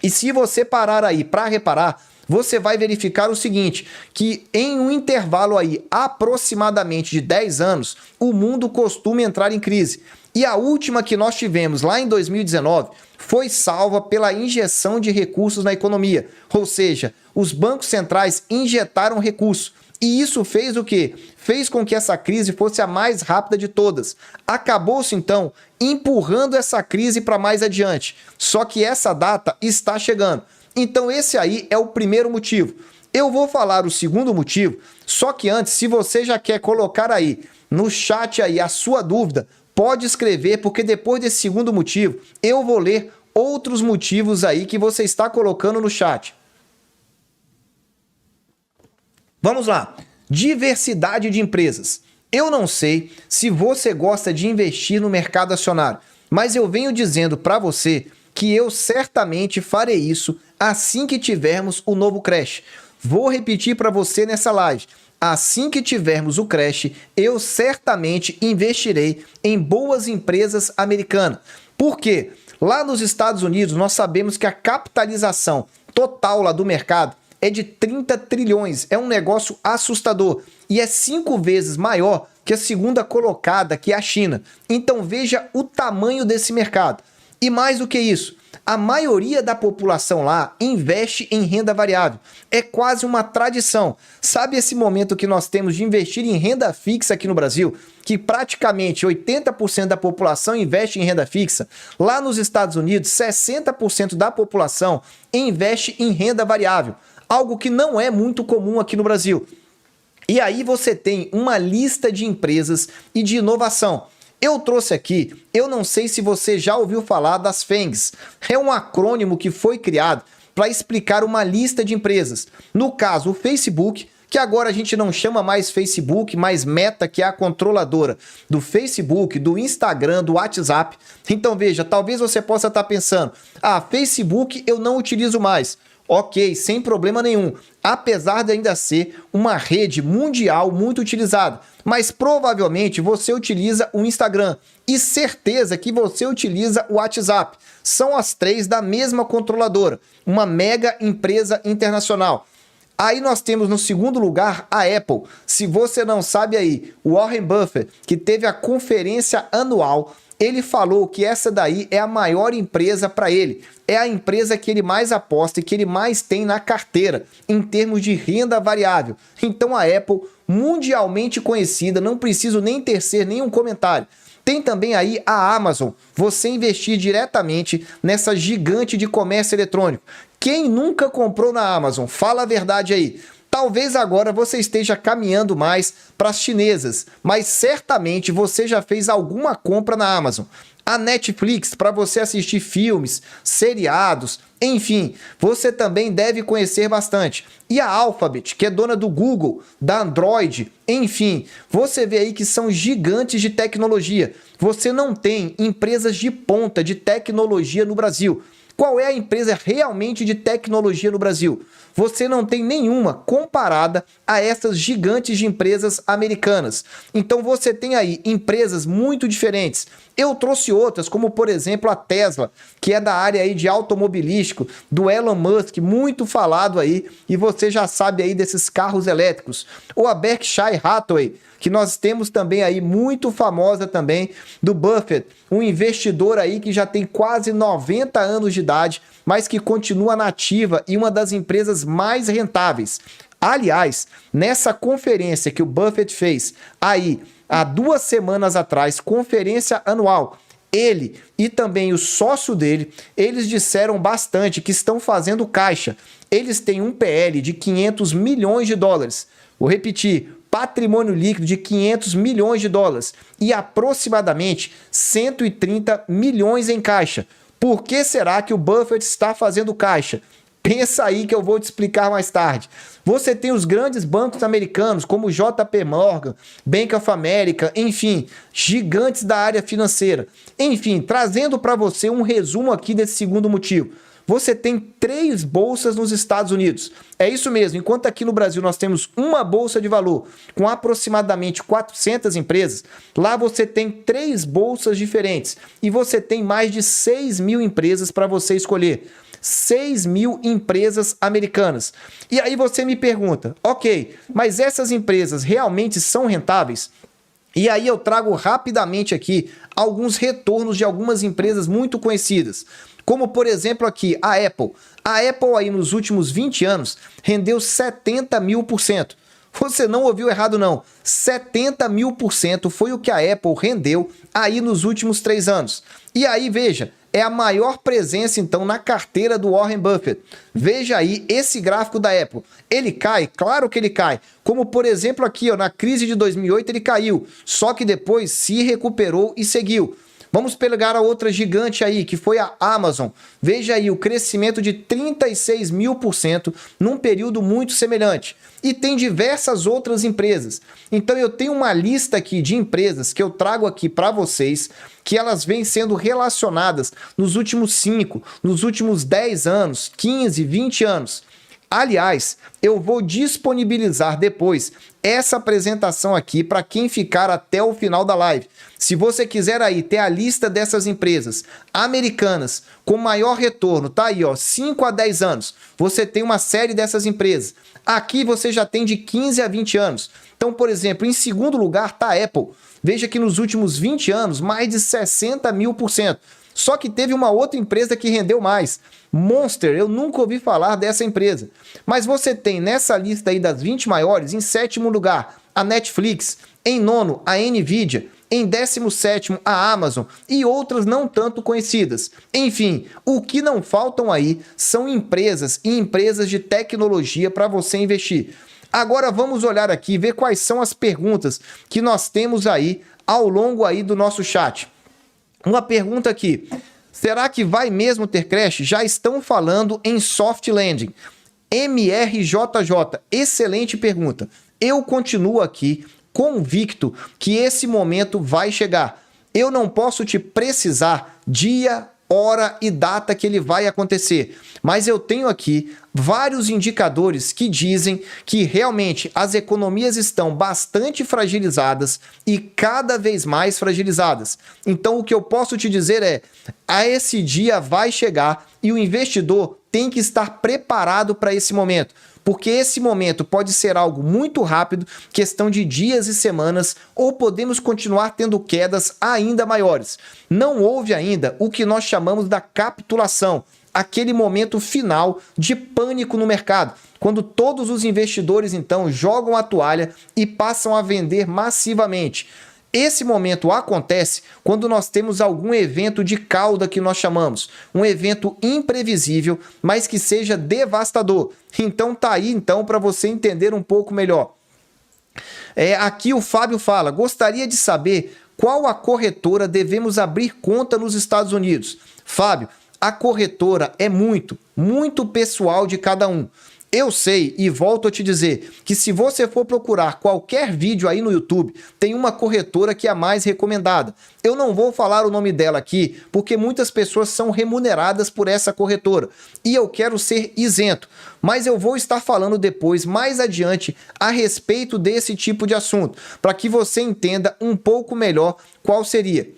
E se você parar aí para reparar, você vai verificar o seguinte, que em um intervalo aí aproximadamente de 10 anos, o mundo costuma entrar em crise. E a última que nós tivemos lá em 2019 foi salva pela injeção de recursos na economia, ou seja, os bancos centrais injetaram recursos. E isso fez o quê? Fez com que essa crise fosse a mais rápida de todas. Acabou-se, então, empurrando essa crise para mais adiante. Só que essa data está chegando. Então, esse aí é o primeiro motivo. Eu vou falar o segundo motivo, só que antes, se você já quer colocar aí no chat aí a sua dúvida, pode escrever, porque depois desse segundo motivo, eu vou ler outros motivos aí que você está colocando no chat. Vamos lá. Diversidade de empresas. Eu não sei se você gosta de investir no mercado acionário, mas eu venho dizendo para você que eu certamente farei isso assim que tivermos o novo crash. Vou repetir para você nessa live. Assim que tivermos o crash, eu certamente investirei em boas empresas americanas. Por quê? Lá nos Estados Unidos, nós sabemos que a capitalização total lá do mercado é de 30 trilhões. É um negócio assustador. E é 5 vezes maior que a segunda colocada, que é a China. Então veja o tamanho desse mercado. E mais do que isso, a maioria da população lá investe em renda variável. É quase uma tradição. Sabe esse momento que nós temos de investir em renda fixa aqui no Brasil? Que praticamente 80% da população investe em renda fixa. Lá nos Estados Unidos, 60% da população investe em renda variável. Algo que não é muito comum aqui no Brasil. E aí você tem uma lista de empresas e de inovação. Eu trouxe aqui, eu não sei se você já ouviu falar das FANGs. É um acrônimo que foi criado para explicar uma lista de empresas. No caso, o Facebook, que agora a gente não chama mais Facebook, mas Meta, que é a controladora do Facebook, do Instagram, do WhatsApp. Então veja, talvez você possa estar pensando, Facebook eu não utilizo mais. Ok, sem problema nenhum, apesar de ainda ser uma rede mundial muito utilizada. Mas provavelmente você utiliza o Instagram e certeza que você utiliza o WhatsApp. São as 3 da mesma controladora, uma mega empresa internacional. Aí nós temos no segundo lugar a Apple. Se você não sabe aí, o Warren Buffett, que teve a conferência anual, ele falou que essa daí é a maior empresa para ele. É a empresa que ele mais aposta e que ele mais tem na carteira, em termos de renda variável. Então a Apple, mundialmente conhecida, não preciso nem tecer nenhum comentário. Tem também aí a Amazon, você investir diretamente nessa gigante de comércio eletrônico. Quem nunca comprou na Amazon? Fala a verdade aí. Talvez agora você esteja caminhando mais para as chinesas, mas certamente você já fez alguma compra na Amazon. A Netflix, para você assistir filmes, seriados, enfim, você também deve conhecer bastante. E a Alphabet, que é dona do Google, da Android, enfim, você vê aí que são gigantes de tecnologia. Você não tem empresas de ponta de tecnologia no Brasil. Qual é a empresa realmente de tecnologia no Brasil? Você não tem nenhuma comparada a essas gigantes de empresas americanas. Então você tem aí empresas muito diferentes. Eu trouxe outras, como por exemplo a Tesla, que é da área aí de automobilístico, do Elon Musk, muito falado aí, e você já sabe aí desses carros elétricos. Ou a Berkshire Hathaway, que nós temos também aí, muito famosa também, do Buffett, um investidor aí que já tem quase 90 anos de idade, mas que continua nativa e uma das empresas mais rentáveis. Aliás, nessa conferência que o Buffett fez aí, há 2 semanas atrás, conferência anual, ele e também o sócio dele, eles disseram bastante que estão fazendo caixa. Eles têm um PL de 500 milhões de dólares. Vou repetir, patrimônio líquido de 500 milhões de dólares e aproximadamente 130 milhões em caixa. Por que será que o Buffett está fazendo caixa? Pensa aí que eu vou te explicar mais tarde. Você tem os grandes bancos americanos, como o JP Morgan, Bank of America, enfim, gigantes da área financeira. Enfim, trazendo para você um resumo aqui desse segundo motivo. Você tem 3 bolsas nos Estados Unidos. É isso mesmo, enquanto aqui no Brasil nós temos uma bolsa de valor com aproximadamente 400 empresas, lá você tem 3 bolsas diferentes e você tem mais de 6 mil empresas para você escolher. 6 mil empresas americanas. E aí você me pergunta, ok, mas essas empresas realmente são rentáveis? E aí eu trago rapidamente aqui alguns retornos de algumas empresas muito conhecidas. Como, por exemplo, aqui, a Apple. A Apple aí nos últimos 20 anos rendeu 70.000%. Você não ouviu errado não, 70 mil% foi o que a Apple rendeu aí nos últimos 3 anos. E aí, veja, é a maior presença então na carteira do Warren Buffett. Veja aí esse gráfico da Apple. Ele cai? Claro que ele cai. Como por exemplo aqui, ó, na crise de 2008 ele caiu, só que depois se recuperou e seguiu. Vamos pegar a outra gigante aí, que foi a Amazon. Veja aí o crescimento de 36 mil% num período muito semelhante. E tem diversas outras empresas. Então eu tenho uma lista aqui de empresas que eu trago aqui para vocês, que elas vêm sendo relacionadas nos últimos 5, nos últimos 10 anos, 15, 20 anos. Aliás, eu vou disponibilizar depois essa apresentação aqui para quem ficar até o final da live. Se você quiser aí ter a lista dessas empresas americanas com maior retorno, tá aí, ó, 5 a 10 anos. Você tem uma série dessas empresas. Aqui você já tem de 15 a 20 anos. Então, por exemplo, em segundo lugar tá a Apple. Veja que nos últimos 20 anos, mais de 60 mil%. Só que teve uma outra empresa que rendeu mais. Monster, eu nunca ouvi falar dessa empresa. Mas você tem nessa lista aí das 20 maiores, em sétimo lugar, a Netflix, em nono, a Nvidia, em 17º, a Amazon e outras não tanto conhecidas. Enfim, o que não faltam aí são empresas e empresas de tecnologia para você investir. Agora vamos olhar aqui e ver quais são as perguntas que nós temos aí ao longo aí do nosso chat. Uma pergunta aqui, será que vai mesmo ter crash? Já estão falando em soft landing. MRJJ, excelente pergunta. Eu continuo aqui convicto que esse momento vai chegar. Eu não posso te precisar dia, hora e data que ele vai acontecer, mas eu tenho aqui vários indicadores que dizem que realmente as economias estão bastante fragilizadas e cada vez mais fragilizadas. Então o que eu posso te dizer é, esse dia vai chegar e o investidor tem que estar preparado para esse momento. Porque esse momento pode ser algo muito rápido, questão de dias e semanas, ou podemos continuar tendo quedas ainda maiores. Não houve ainda o que nós chamamos da capitulação, aquele momento final de pânico no mercado, quando todos os investidores então jogam a toalha e passam a vender massivamente. Esse momento acontece quando nós temos algum evento de cauda que nós chamamos, um evento imprevisível, mas que seja devastador. Então tá aí então para você entender um pouco melhor. Aqui o Fábio fala, gostaria de saber qual a corretora devemos abrir conta nos Estados Unidos. Fábio, a corretora é muito pessoal de cada um. Eu sei e volto a te dizer que se você for procurar qualquer vídeo aí no YouTube, tem uma corretora que é a mais recomendada. Eu não vou falar o nome dela aqui, porque muitas pessoas são remuneradas por essa corretora e eu quero ser isento. Mas eu vou estar falando depois, mais adiante, a respeito desse tipo de assunto, para que você entenda um pouco melhor qual seria.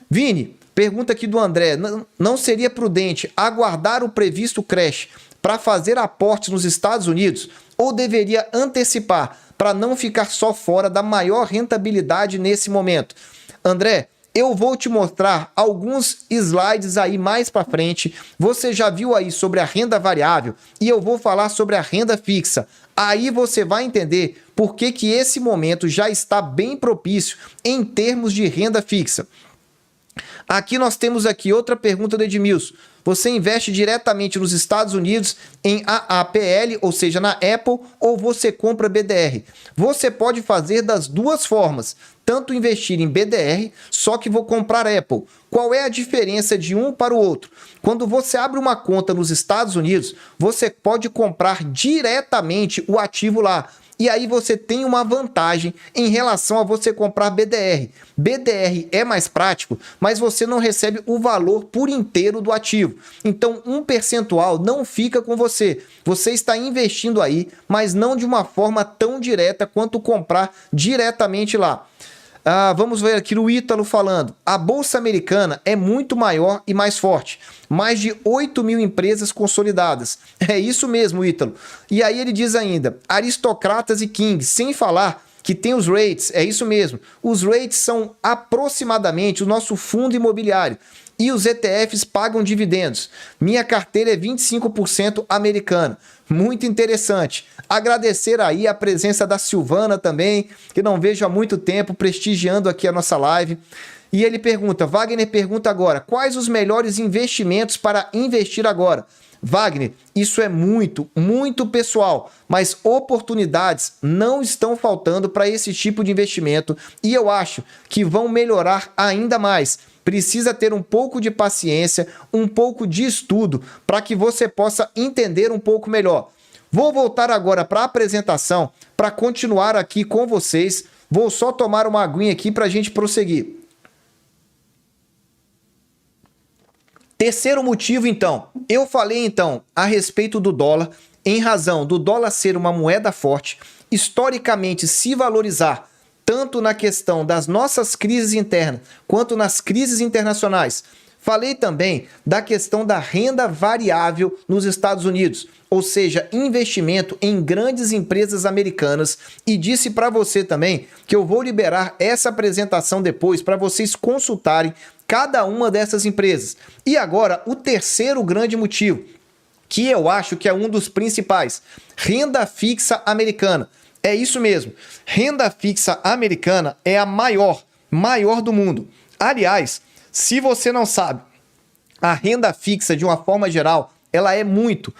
Vini, pergunta aqui do André, não seria prudente aguardar o previsto crash para fazer aportes nos Estados Unidos ou deveria antecipar para não ficar só fora da maior rentabilidade nesse momento? André, eu vou te mostrar alguns slides aí mais para frente. Você já viu aí sobre a renda variável e eu vou falar sobre a renda fixa. Aí você vai entender por que esse momento já está bem propício em termos de renda fixa. Aqui nós temos aqui outra pergunta do Edmilson. Você investe diretamente nos Estados Unidos em AAPL, ou seja, na Apple, ou você compra BDR? Você pode fazer das duas formas, tanto investir em BDR, só que vou comprar Apple. Qual é a diferença de um para o outro? Quando você abre uma conta nos Estados Unidos, você pode comprar diretamente o ativo lá. E aí você tem uma vantagem em relação a você comprar BDR. BDR é mais prático, mas você não recebe o valor por inteiro do ativo. Então, um percentual não fica com você. Você está investindo aí, mas não de uma forma tão direta quanto comprar diretamente lá. Vamos ver aqui o Ítalo falando. A Bolsa Americana é muito maior e mais forte. Mais de 8 mil empresas consolidadas. É isso mesmo, Ítalo. E aí ele diz ainda, aristocratas e kings, sem falar que tem os REITs. É isso mesmo. Os REITs são aproximadamente o nosso fundo imobiliário. e os ETFs pagam dividendos. Minha carteira é 25% americana. Muito interessante. Agradecer aí a presença da Silvana também, que não vejo há muito tempo, prestigiando aqui a nossa live. E ele pergunta, Wagner pergunta agora, quais os melhores investimentos para investir agora? Wagner, isso é muito, muito pessoal, mas oportunidades não estão faltando para esse tipo de investimento e eu acho que vão melhorar ainda mais. Precisa ter um pouco de paciência, um pouco de estudo para que você possa entender um pouco melhor. Vou voltar agora para a apresentação para continuar aqui com vocês. Vou só tomar uma aguinha aqui para a gente prosseguir. Terceiro motivo, então, eu falei então a respeito do dólar, em razão do dólar ser uma moeda forte, historicamente se valorizar tanto na questão das nossas crises internas quanto nas crises internacionais. Falei também da questão da renda variável nos Estados Unidos, ou seja, investimento em grandes empresas americanas, e disse para você também que eu vou liberar essa apresentação depois para vocês consultarem cada uma dessas empresas. E agora, o terceiro grande motivo, que eu acho que é um dos principais, renda fixa americana. É isso mesmo, renda fixa americana é a maior do mundo. Aliás, se você não sabe, a renda fixa, de uma forma geral, ela é muito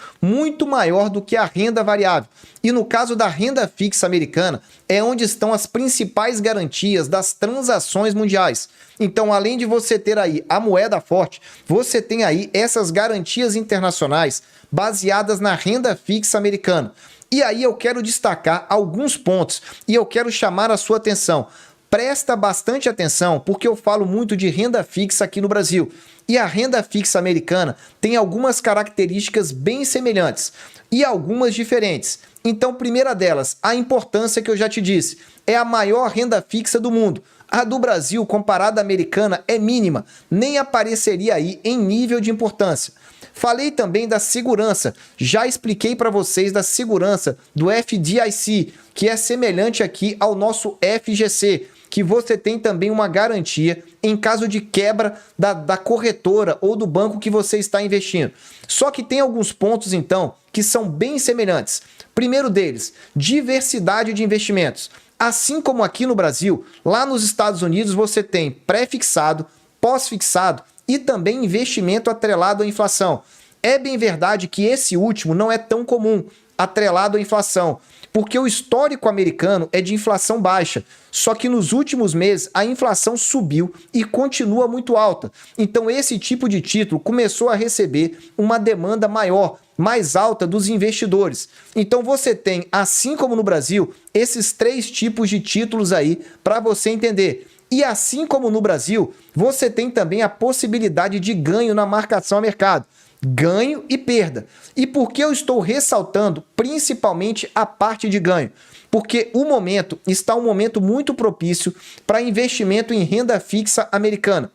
maior do que a renda variável. E no caso da renda fixa americana, é onde estão as principais garantias das transações mundiais. Então, além de você ter aí a moeda forte, você tem aí essas garantias internacionais baseadas na renda fixa americana. E aí eu quero destacar alguns pontos e eu quero chamar a sua atenção. Presta bastante atenção, porque eu falo muito de renda fixa aqui no Brasil. E a renda fixa americana tem algumas características bem semelhantes e algumas diferentes. Então, primeira delas, a importância que eu já te disse. É a maior renda fixa do mundo. A do Brasil, comparada à americana, é mínima. Nem apareceria aí em nível de importância. Falei também da segurança. Já expliquei para vocês da segurança do FDIC, que é semelhante aqui ao nosso FGC, que você tem também uma garantia em caso de quebra da corretora ou do banco que você está investindo. Só que tem alguns pontos, então, que são bem semelhantes. Primeiro deles, diversidade de investimentos. Assim como aqui no Brasil, lá nos Estados Unidos você tem pré-fixado, pós-fixado e também investimento atrelado à inflação. É bem verdade que esse último não é tão comum, atrelado à inflação, porque o histórico americano é de inflação baixa, só que nos últimos meses a inflação subiu e continua muito alta. Então esse tipo de título começou a receber uma demanda maior, mais alta dos investidores. Então você tem, assim como no Brasil, esses três tipos de títulos aí para você entender. E assim como no Brasil, você tem também a possibilidade de ganho na marcação a mercado. Ganho e perda. E por que eu estou ressaltando principalmente a parte de ganho? Porque o momento está um momento muito propício para investimento em renda fixa americana.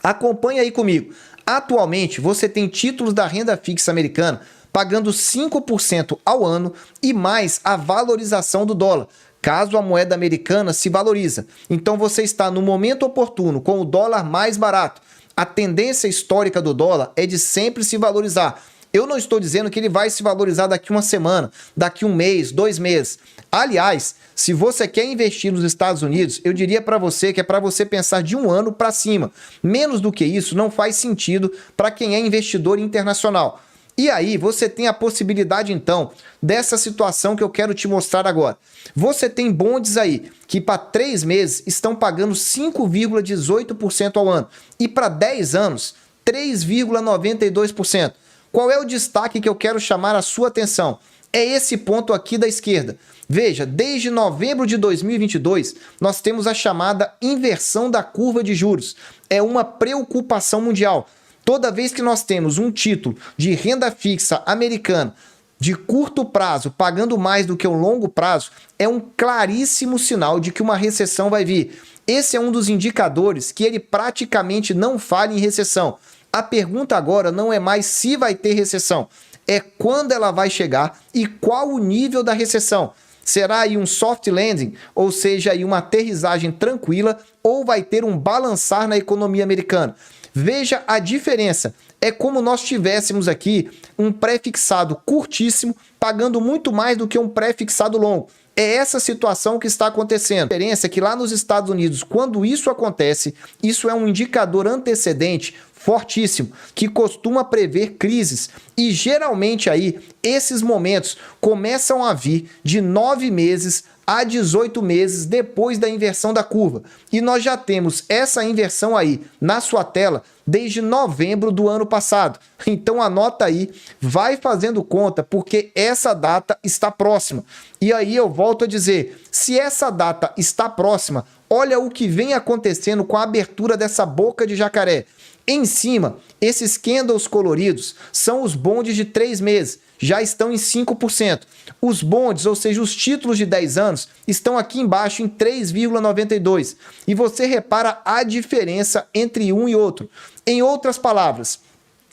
Acompanhe aí comigo. Atualmente, você tem títulos da renda fixa americana pagando 5% ao ano e mais a valorização do dólar, caso a moeda americana se valoriza. Então você está no momento oportuno, com o dólar mais barato. A tendência histórica do dólar é de sempre se valorizar. Eu não estou dizendo que ele vai se valorizar daqui uma semana, daqui um mês, 2 meses. Aliás, se você quer investir nos Estados Unidos, eu diria para você que é para você pensar de um ano para cima. Menos do que isso não faz sentido para quem é investidor internacional. E aí você tem a possibilidade então dessa situação que eu quero te mostrar agora. Você tem bondes aí que para 3 meses estão pagando 5,18% ao ano e para 10 anos 3,92%. Qual é o destaque que eu quero chamar a sua atenção? É esse ponto aqui da esquerda. Veja, desde novembro de 2022, nós temos a chamada inversão da curva de juros. É uma preocupação mundial. Toda vez que nós temos um título de renda fixa americana de curto prazo pagando mais do que o longo prazo, é um claríssimo sinal de que uma recessão vai vir. Esse é um dos indicadores que ele praticamente não fala em recessão. A pergunta agora não é mais se vai ter recessão, é quando ela vai chegar e qual o nível da recessão. Será aí um soft landing, ou seja, aí uma aterrissagem tranquila, ou vai ter um balançar na economia americana? Veja a diferença. É como nós tivéssemos aqui um pré-fixado curtíssimo pagando muito mais do que um pré-fixado longo. É essa situação que está acontecendo. A diferença é que lá nos Estados Unidos, quando isso acontece, isso é um indicador antecedente fortíssimo, que costuma prever crises. E geralmente aí, esses momentos começam a vir de 9 meses a 18 meses depois da inversão da curva. E nós já temos essa inversão aí na sua tela desde novembro do ano passado. Então anota aí, vai fazendo conta, porque essa data está próxima. E aí eu volto a dizer, se essa data está próxima, olha o que vem acontecendo com a abertura dessa boca de jacaré. Em cima, esses candles coloridos são os bondes de 3 meses, já estão em 5%. Os bondes, ou seja, os títulos de 10 anos, estão aqui embaixo em 3,92%. E você repara a diferença entre um e outro. Em outras palavras,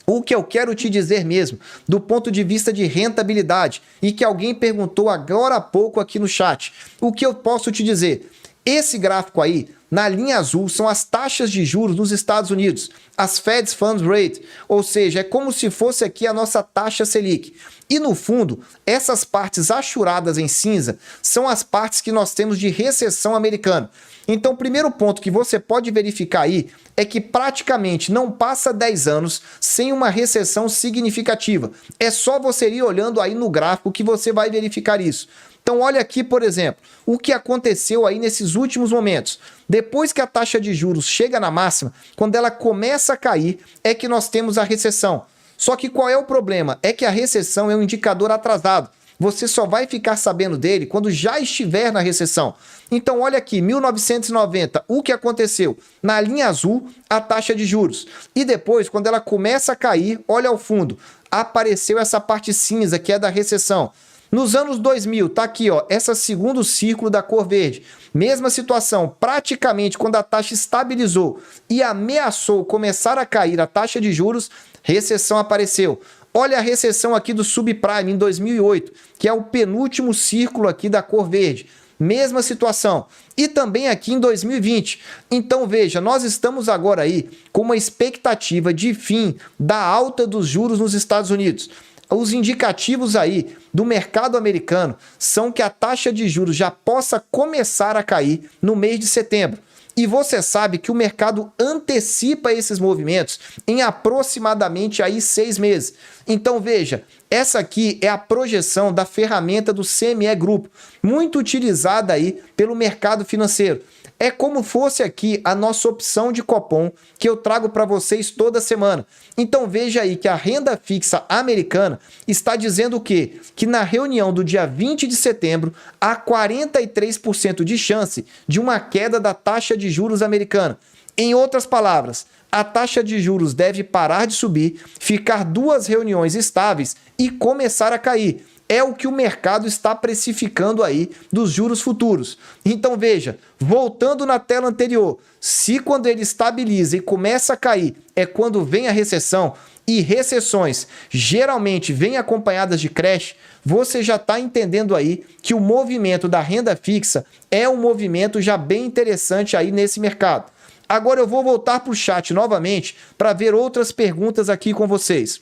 o que eu quero te dizer mesmo, do ponto de vista de rentabilidade, e que alguém perguntou agora há pouco aqui no chat, o que eu posso te dizer? Esse gráfico aí, na linha azul, são as taxas de juros nos Estados Unidos, as Fed Funds Rate, ou seja, é como se fosse aqui a nossa taxa Selic. E no fundo, essas partes achuradas em cinza são as partes que nós temos de recessão americana. Então, o primeiro ponto que você pode verificar aí é que praticamente não passa 10 anos sem uma recessão significativa. É só você ir olhando aí no gráfico que você vai verificar isso. Então olha aqui, por exemplo, o que aconteceu aí nesses últimos momentos. Depois que a taxa de juros chega na máxima, quando ela começa a cair, é que nós temos a recessão. Só que qual é o problema? É que a recessão é um indicador atrasado. Você só vai ficar sabendo dele quando já estiver na recessão. Então olha aqui, 1990, o que aconteceu? Na linha azul, a taxa de juros. E depois, quando ela começa a cair, olha ao fundo, apareceu essa parte cinza que é da recessão. Nos anos 2000, tá aqui, ó, esse segundo círculo da cor verde. Mesma situação, praticamente quando a taxa estabilizou e ameaçou começar a cair a taxa de juros, recessão apareceu. Olha a recessão aqui do subprime em 2008, que é o penúltimo círculo aqui da cor verde. Mesma situação. E também aqui em 2020. Então veja, nós estamos agora aí com uma expectativa de fim da alta dos juros nos Estados Unidos. Os indicativos aí do mercado americano são que a taxa de juros já possa começar a cair no mês de setembro. E você sabe que o mercado antecipa esses movimentos em aproximadamente aí 6 meses. Então veja, essa aqui é a projeção da ferramenta do CME Group, muito utilizada aí pelo mercado financeiro. É como fosse aqui a nossa opção de Copom que eu trago para vocês toda semana. Então veja aí que a renda fixa americana está dizendo o quê? Que na reunião do dia 20 de setembro há 43% de chance de uma queda da taxa de juros americana. Em outras palavras, a taxa de juros deve parar de subir, ficar 2 reuniões estáveis e começar a cair. É o que o mercado está precificando aí dos juros futuros. Então veja, voltando na tela anterior, se quando ele estabiliza e começa a cair é quando vem a recessão, e recessões geralmente vêm acompanhadas de crash, você já está entendendo aí que o movimento da renda fixa é um movimento já bem interessante aí nesse mercado. Agora eu vou voltar para o chat novamente para ver outras perguntas aqui com vocês.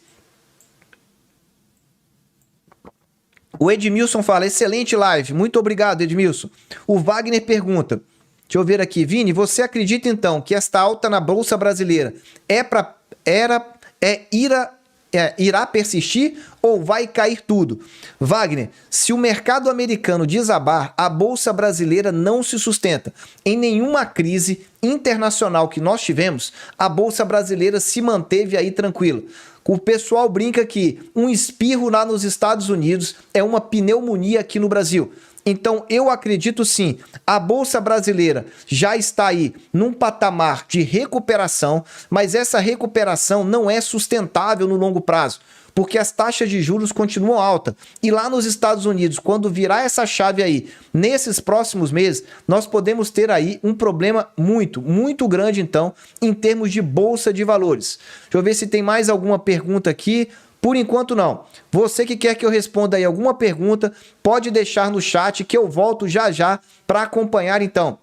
O Edmilson fala, excelente live. Muito obrigado, Edmilson. O Wagner pergunta, deixa eu ver aqui, Vini, você acredita então que esta alta na Bolsa Brasileira irá persistir ou vai cair tudo? Wagner, se o mercado americano desabar, a Bolsa Brasileira não se sustenta. Em nenhuma crise internacional que nós tivemos, a Bolsa Brasileira se manteve aí tranquila. O pessoal brinca que um espirro lá nos Estados Unidos é uma pneumonia aqui no Brasil. Então eu acredito sim, a Bolsa Brasileira já está aí num patamar de recuperação, mas essa recuperação não é sustentável no longo prazo, porque as taxas de juros continuam altas. E lá nos Estados Unidos, quando virar essa chave aí, nesses próximos meses, nós podemos ter aí um problema muito grande então, em termos de Bolsa de Valores. Deixa eu ver se tem mais alguma pergunta aqui. Por enquanto não. Você que quer que eu responda aí alguma pergunta, pode deixar no chat que eu volto já para acompanhar então.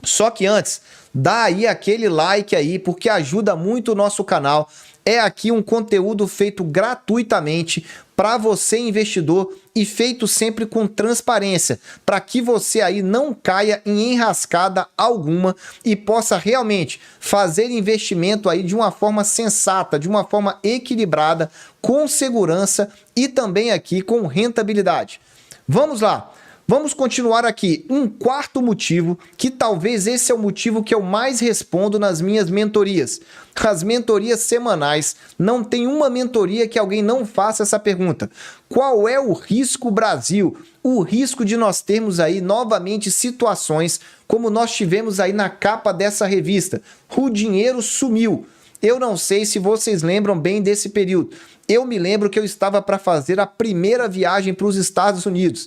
Só que antes, dá aí aquele like aí, porque ajuda muito o nosso canal. É aqui um conteúdo feito gratuitamente para você, investidor, e feito sempre com transparência, para que você aí não caia em enrascada alguma e possa realmente fazer investimento aí de uma forma sensata, de uma forma equilibrada, com segurança e também aqui com rentabilidade. Vamos lá. Vamos continuar aqui. Um quarto motivo, que talvez esse é o motivo que eu mais respondo nas minhas mentorias. As mentorias semanais, não tem uma mentoria que alguém não faça essa pergunta. Qual é o risco Brasil? O risco de nós termos aí novamente situações como nós tivemos aí na capa dessa revista. O dinheiro sumiu. Eu não sei se vocês lembram bem desse período. Eu me lembro que eu estava para fazer a primeira viagem para os Estados Unidos.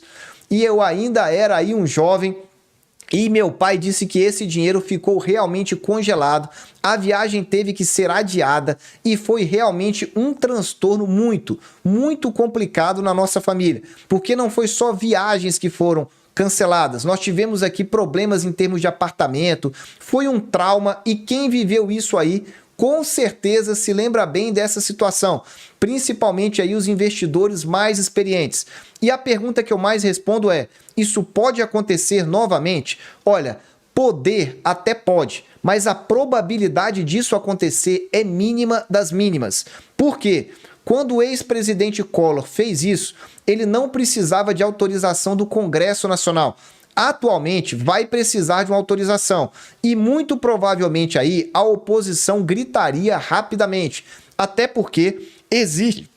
E eu ainda era aí um jovem e meu pai disse que esse dinheiro ficou realmente congelado, a viagem teve que ser adiada e foi realmente um transtorno muito complicado na nossa família, porque não foi só viagens que foram canceladas, nós tivemos aqui problemas em termos de apartamento, foi um trauma e quem viveu isso aí com certeza se lembra bem dessa situação, principalmente aí os investidores mais experientes. E a pergunta que eu mais respondo é, isso pode acontecer novamente? Olha, poder até pode, mas a probabilidade disso acontecer é mínima das mínimas. Por quê? Quando o ex-presidente Collor fez isso, ele não precisava de autorização do Congresso Nacional. Atualmente vai precisar de uma autorização e muito provavelmente aí a oposição gritaria rapidamente, até porque existe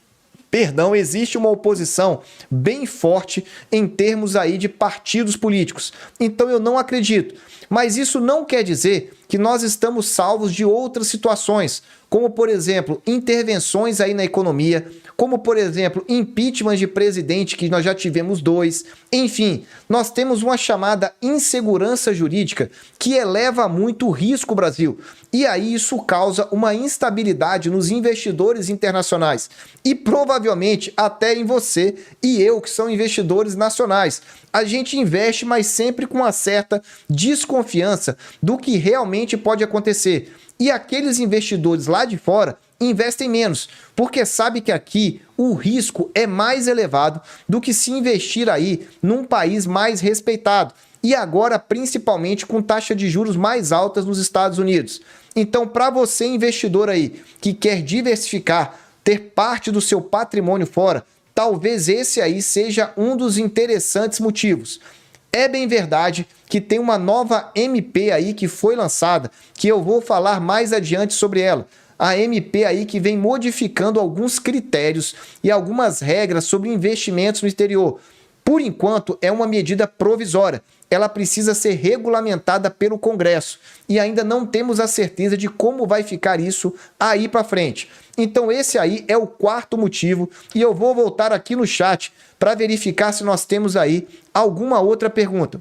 uma oposição bem forte em termos aí de partidos políticos. Então eu não acredito. Mas isso não quer dizer que nós estamos salvos de outras situações, como por exemplo, intervenções aí na economia, como por exemplo, impeachment de presidente, que nós já tivemos 2. Enfim, nós temos uma chamada insegurança jurídica que eleva muito o risco Brasil. E aí isso causa uma instabilidade nos investidores internacionais e provavelmente até em você e eu, que são investidores nacionais. A gente investe, mas sempre com uma certa desconfiança do que realmente pode acontecer. E aqueles investidores lá de fora investem menos, porque sabe que aqui o risco é mais elevado do que se investir aí num país mais respeitado. E agora, principalmente com taxa de juros mais altas nos Estados Unidos. Então, para você, investidor aí, que quer diversificar, ter parte do seu patrimônio fora, talvez esse aí seja um dos interessantes motivos. É bem verdade que tem uma nova MP aí que foi lançada, que eu vou falar mais adiante sobre ela. A MP aí que vem modificando alguns critérios e algumas regras sobre investimentos no exterior. Por enquanto, é uma medida provisória. Ela precisa ser regulamentada pelo Congresso e ainda não temos a certeza de como vai ficar isso aí para frente. Então esse aí é o quarto motivo e eu vou voltar aqui no chat para verificar se nós temos aí alguma outra pergunta.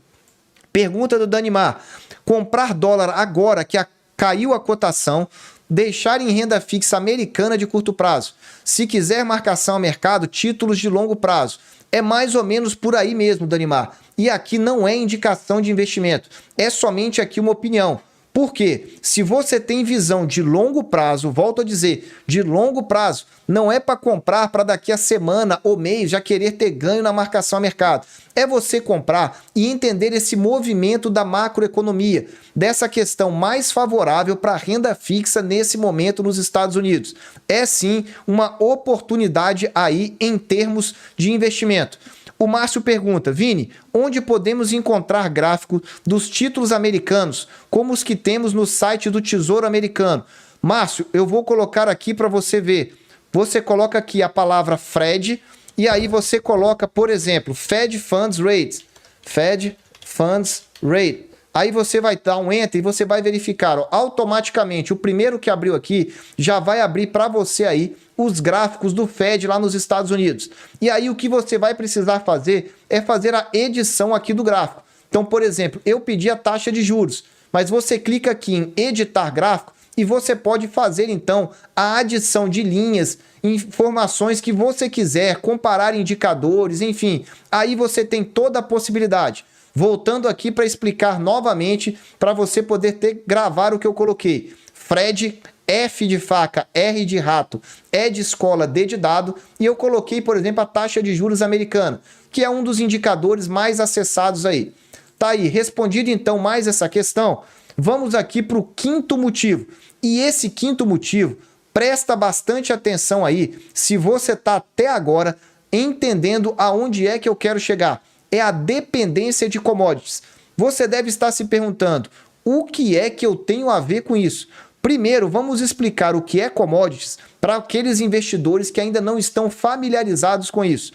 Pergunta do Danimar. Comprar dólar agora que caiu a cotação, deixar em renda fixa americana de curto prazo. Se quiser marcação a mercado, títulos de longo prazo. É mais ou menos por aí mesmo, Danimar. E aqui não é indicação de investimento, é somente aqui uma opinião. Por quê? Se você tem visão de longo prazo, volto a dizer, de longo prazo, não é para comprar para daqui a semana ou mês já querer ter ganho na marcação a mercado. É você comprar e entender esse movimento da macroeconomia, dessa questão mais favorável para a renda fixa nesse momento nos Estados Unidos. É sim uma oportunidade aí em termos de investimento. O Márcio pergunta, Vini, onde podemos encontrar gráficos dos títulos americanos, como os que temos no site do Tesouro Americano? Márcio, eu vou colocar aqui para você ver. Você coloca aqui a palavra FRED e aí você coloca, por exemplo, Fed Funds Rate. Fed Funds Rate. Aí você vai dar um Enter e você vai verificar, ó, automaticamente, o primeiro que abriu aqui já vai abrir para você aí os gráficos do Fed lá nos Estados Unidos. E aí o que você vai precisar fazer é fazer a edição aqui do gráfico. Então, por exemplo, eu pedi a taxa de juros, mas você clica aqui em editar gráfico e você pode fazer então a adição de linhas, informações que você quiser, comparar indicadores, enfim. Aí você tem toda a possibilidade. Voltando aqui para explicar novamente, para você poder gravar o que eu coloquei. Fred, F de faca, R de rato, E de escola, D de dado, e eu coloquei, por exemplo, a taxa de juros americana, que é um dos indicadores mais acessados aí. Tá aí, respondido então mais essa questão, vamos aqui para o quinto motivo. E esse quinto motivo, presta bastante atenção aí, se você está até agora entendendo aonde é que eu quero chegar. É a dependência de commodities. Você deve estar se perguntando, o que é que eu tenho a ver com isso? Primeiro, vamos explicar o que é commodities para aqueles investidores que ainda não estão familiarizados com isso.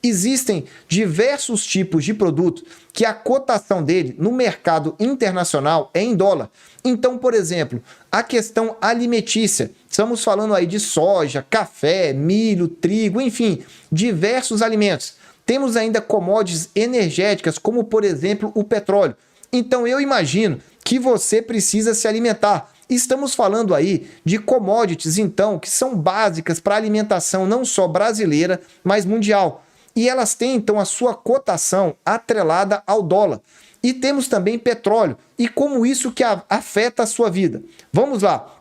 Existem diversos tipos de produto que a cotação dele no mercado internacional é em dólar. Então, por exemplo, a questão alimentícia, estamos falando aí de soja, café, milho, trigo, enfim, diversos alimentos. Temos ainda commodities energéticas, como por exemplo o petróleo. Então eu imagino que você precisa se alimentar. Estamos falando aí de commodities, então, que são básicas para a alimentação não só brasileira, mas mundial. E elas têm, então, a sua cotação atrelada ao dólar. E temos também petróleo. E como isso que afeta a sua vida? Vamos lá.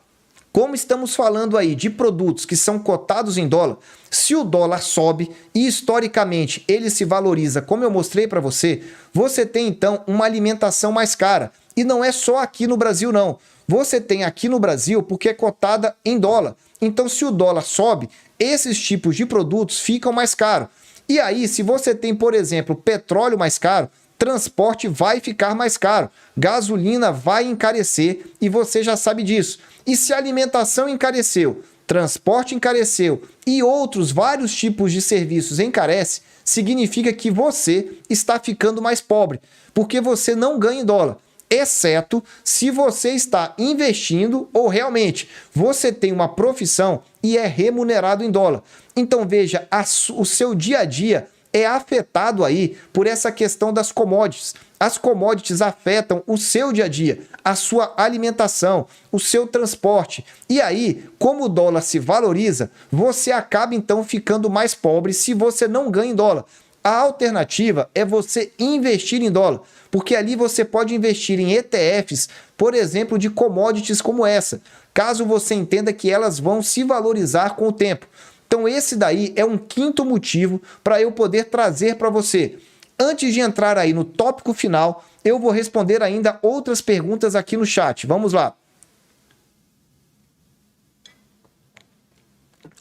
Como estamos falando aí de produtos que são cotados em dólar, se o dólar sobe e historicamente ele se valoriza, como eu mostrei para você, você tem então uma alimentação mais cara. E não é só aqui no Brasil não. Você tem aqui no Brasil porque é cotada em dólar. Então se o dólar sobe, esses tipos de produtos ficam mais caros. E aí, se você tem, por exemplo, petróleo mais caro, transporte vai ficar mais caro, gasolina vai encarecer e você já sabe disso. E se a alimentação encareceu, transporte encareceu e outros vários tipos de serviços encarece, significa que você está ficando mais pobre, porque você não ganha em dólar. Exceto se você está investindo ou realmente você tem uma profissão e é remunerado em dólar. Então veja, o seu dia a dia é afetado aí por essa questão das commodities. As commodities afetam o seu dia a dia, a sua alimentação, o seu transporte. E aí, como o dólar se valoriza, você acaba então ficando mais pobre se você não ganha em dólar. A alternativa é você investir em dólar, porque ali você pode investir em ETFs, por exemplo, de commodities como essa, caso você entenda que elas vão se valorizar com o tempo. Então esse daí é um quinto motivo para eu poder trazer para você. Antes de entrar aí no tópico final, eu vou responder ainda outras perguntas aqui no chat. Vamos lá.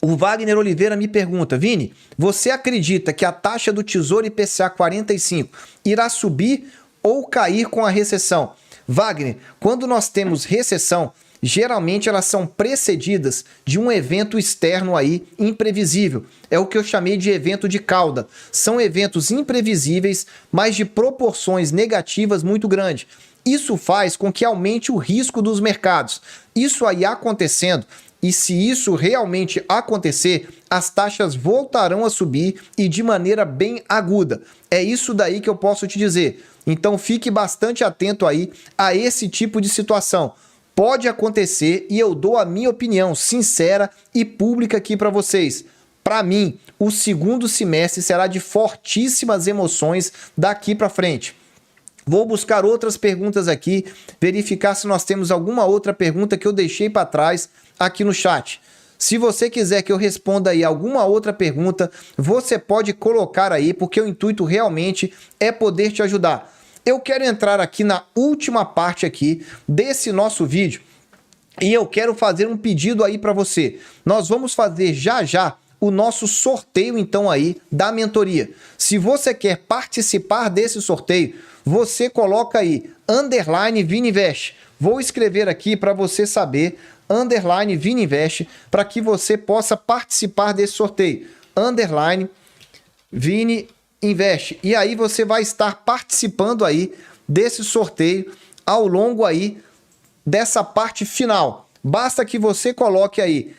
O Wagner Oliveira me pergunta, Vini, você acredita que a taxa do Tesouro IPCA 45 irá subir ou cair com a recessão? Wagner, quando nós temos recessão, geralmente elas são precedidas de um evento externo aí imprevisível. É o que eu chamei de evento de cauda. São eventos imprevisíveis, mas de proporções negativas muito grandes. Isso faz com que aumente o risco dos mercados. Isso aí acontecendo, e se isso realmente acontecer, as taxas voltarão a subir e de maneira bem aguda. É isso daí que eu posso te dizer. Então fique bastante atento aí a esse tipo de situação. Pode acontecer e eu dou a minha opinião sincera e pública aqui para vocês. Para mim, o segundo semestre será de fortíssimas emoções daqui para frente. Vou buscar outras perguntas aqui, verificar se nós temos alguma outra pergunta que eu deixei para trás aqui no chat. Se você quiser que eu responda aí alguma outra pergunta, você pode colocar aí, porque o intuito realmente é poder te ajudar. Eu quero entrar aqui na última parte aqui desse nosso vídeo e eu quero fazer um pedido aí para você. Nós vamos fazer já o nosso sorteio então aí da mentoria. Se você quer participar desse sorteio, você coloca aí _ViniInvest. Vou escrever aqui para você saber _ViniInvest para que você possa participar desse sorteio. _ViniInvest. E aí você vai estar participando aí desse sorteio ao longo aí dessa parte final. Basta que você coloque aí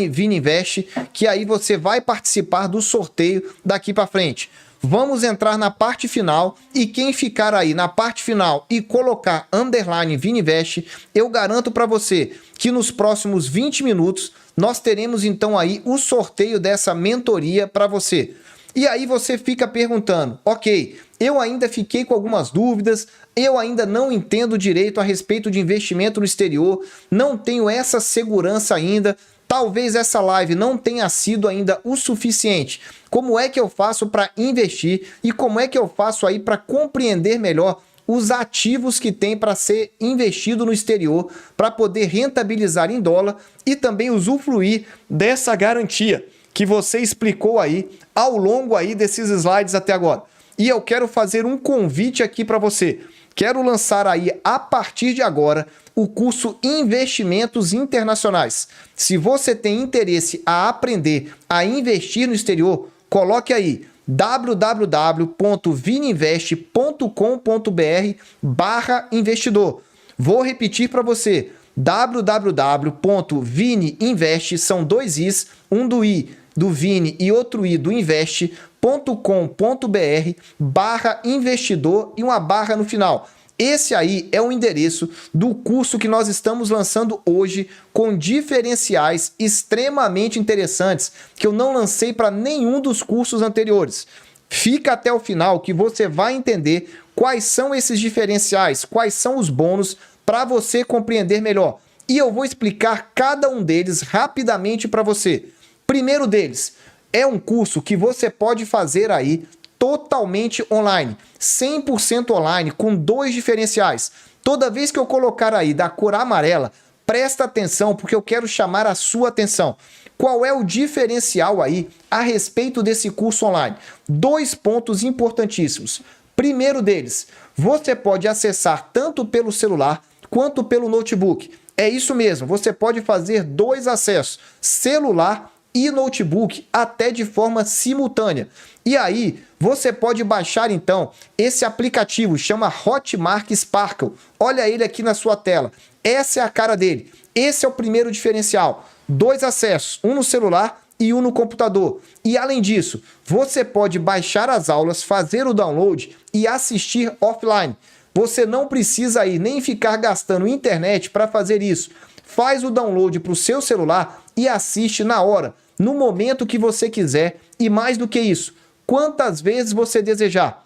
#ViniInvest, que aí você vai participar do sorteio daqui para frente. Vamos entrar na parte final e quem ficar aí na parte final e colocar _ViniInvest, eu garanto para você que nos próximos 20 minutos nós teremos então aí o sorteio dessa mentoria para você. E aí você fica perguntando, ok, eu ainda fiquei com algumas dúvidas, eu ainda não entendo direito a respeito de investimento no exterior, não tenho essa segurança ainda, talvez essa live não tenha sido ainda o suficiente. Como é que eu faço para investir e como é que eu faço aí para compreender melhor os ativos que tem para ser investido no exterior, para poder rentabilizar em dólar e também usufruir dessa garantia que você explicou aí ao longo aí desses slides até agora. E eu quero fazer um convite aqui para você. Quero lançar aí, a partir de agora, o curso Investimentos Internacionais. Se você tem interesse a aprender a investir no exterior, coloque aí www.vininvest.com.br/investidor. Vou repetir para você, www.vininvest, são dois Is, um do I do Vini e outro I do invest.com.br/investidor e uma barra no final. Esse aí é o endereço do curso que nós estamos lançando hoje, com diferenciais extremamente interessantes que eu não lancei para nenhum dos cursos anteriores. Fica até o final que você vai entender quais são esses diferenciais, quais são os bônus para você compreender melhor. E eu vou explicar cada um deles rapidamente para você. Primeiro deles, é um curso que você pode fazer aí totalmente online, 100% online, com dois diferenciais. Toda vez que eu colocar aí da cor amarela, presta atenção porque eu quero chamar a sua atenção. Qual é o diferencial aí a respeito desse curso online? Dois pontos importantíssimos. Primeiro deles, você pode acessar tanto pelo celular quanto pelo notebook. É isso mesmo, você pode fazer dois acessos, celular e notebook, até de forma simultânea. E aí, você pode baixar então esse aplicativo, chama Hotmart Sparkle. Olha ele aqui na sua tela. Essa é a cara dele. Esse é o primeiro diferencial. Dois acessos, um no celular e um no computador. E além disso, você pode baixar as aulas, fazer o download e assistir offline. Você não precisa aí nem ficar gastando internet para fazer isso. Faz o download para o seu celular e assiste na hora, no momento que você quiser e mais do que isso, quantas vezes você desejar.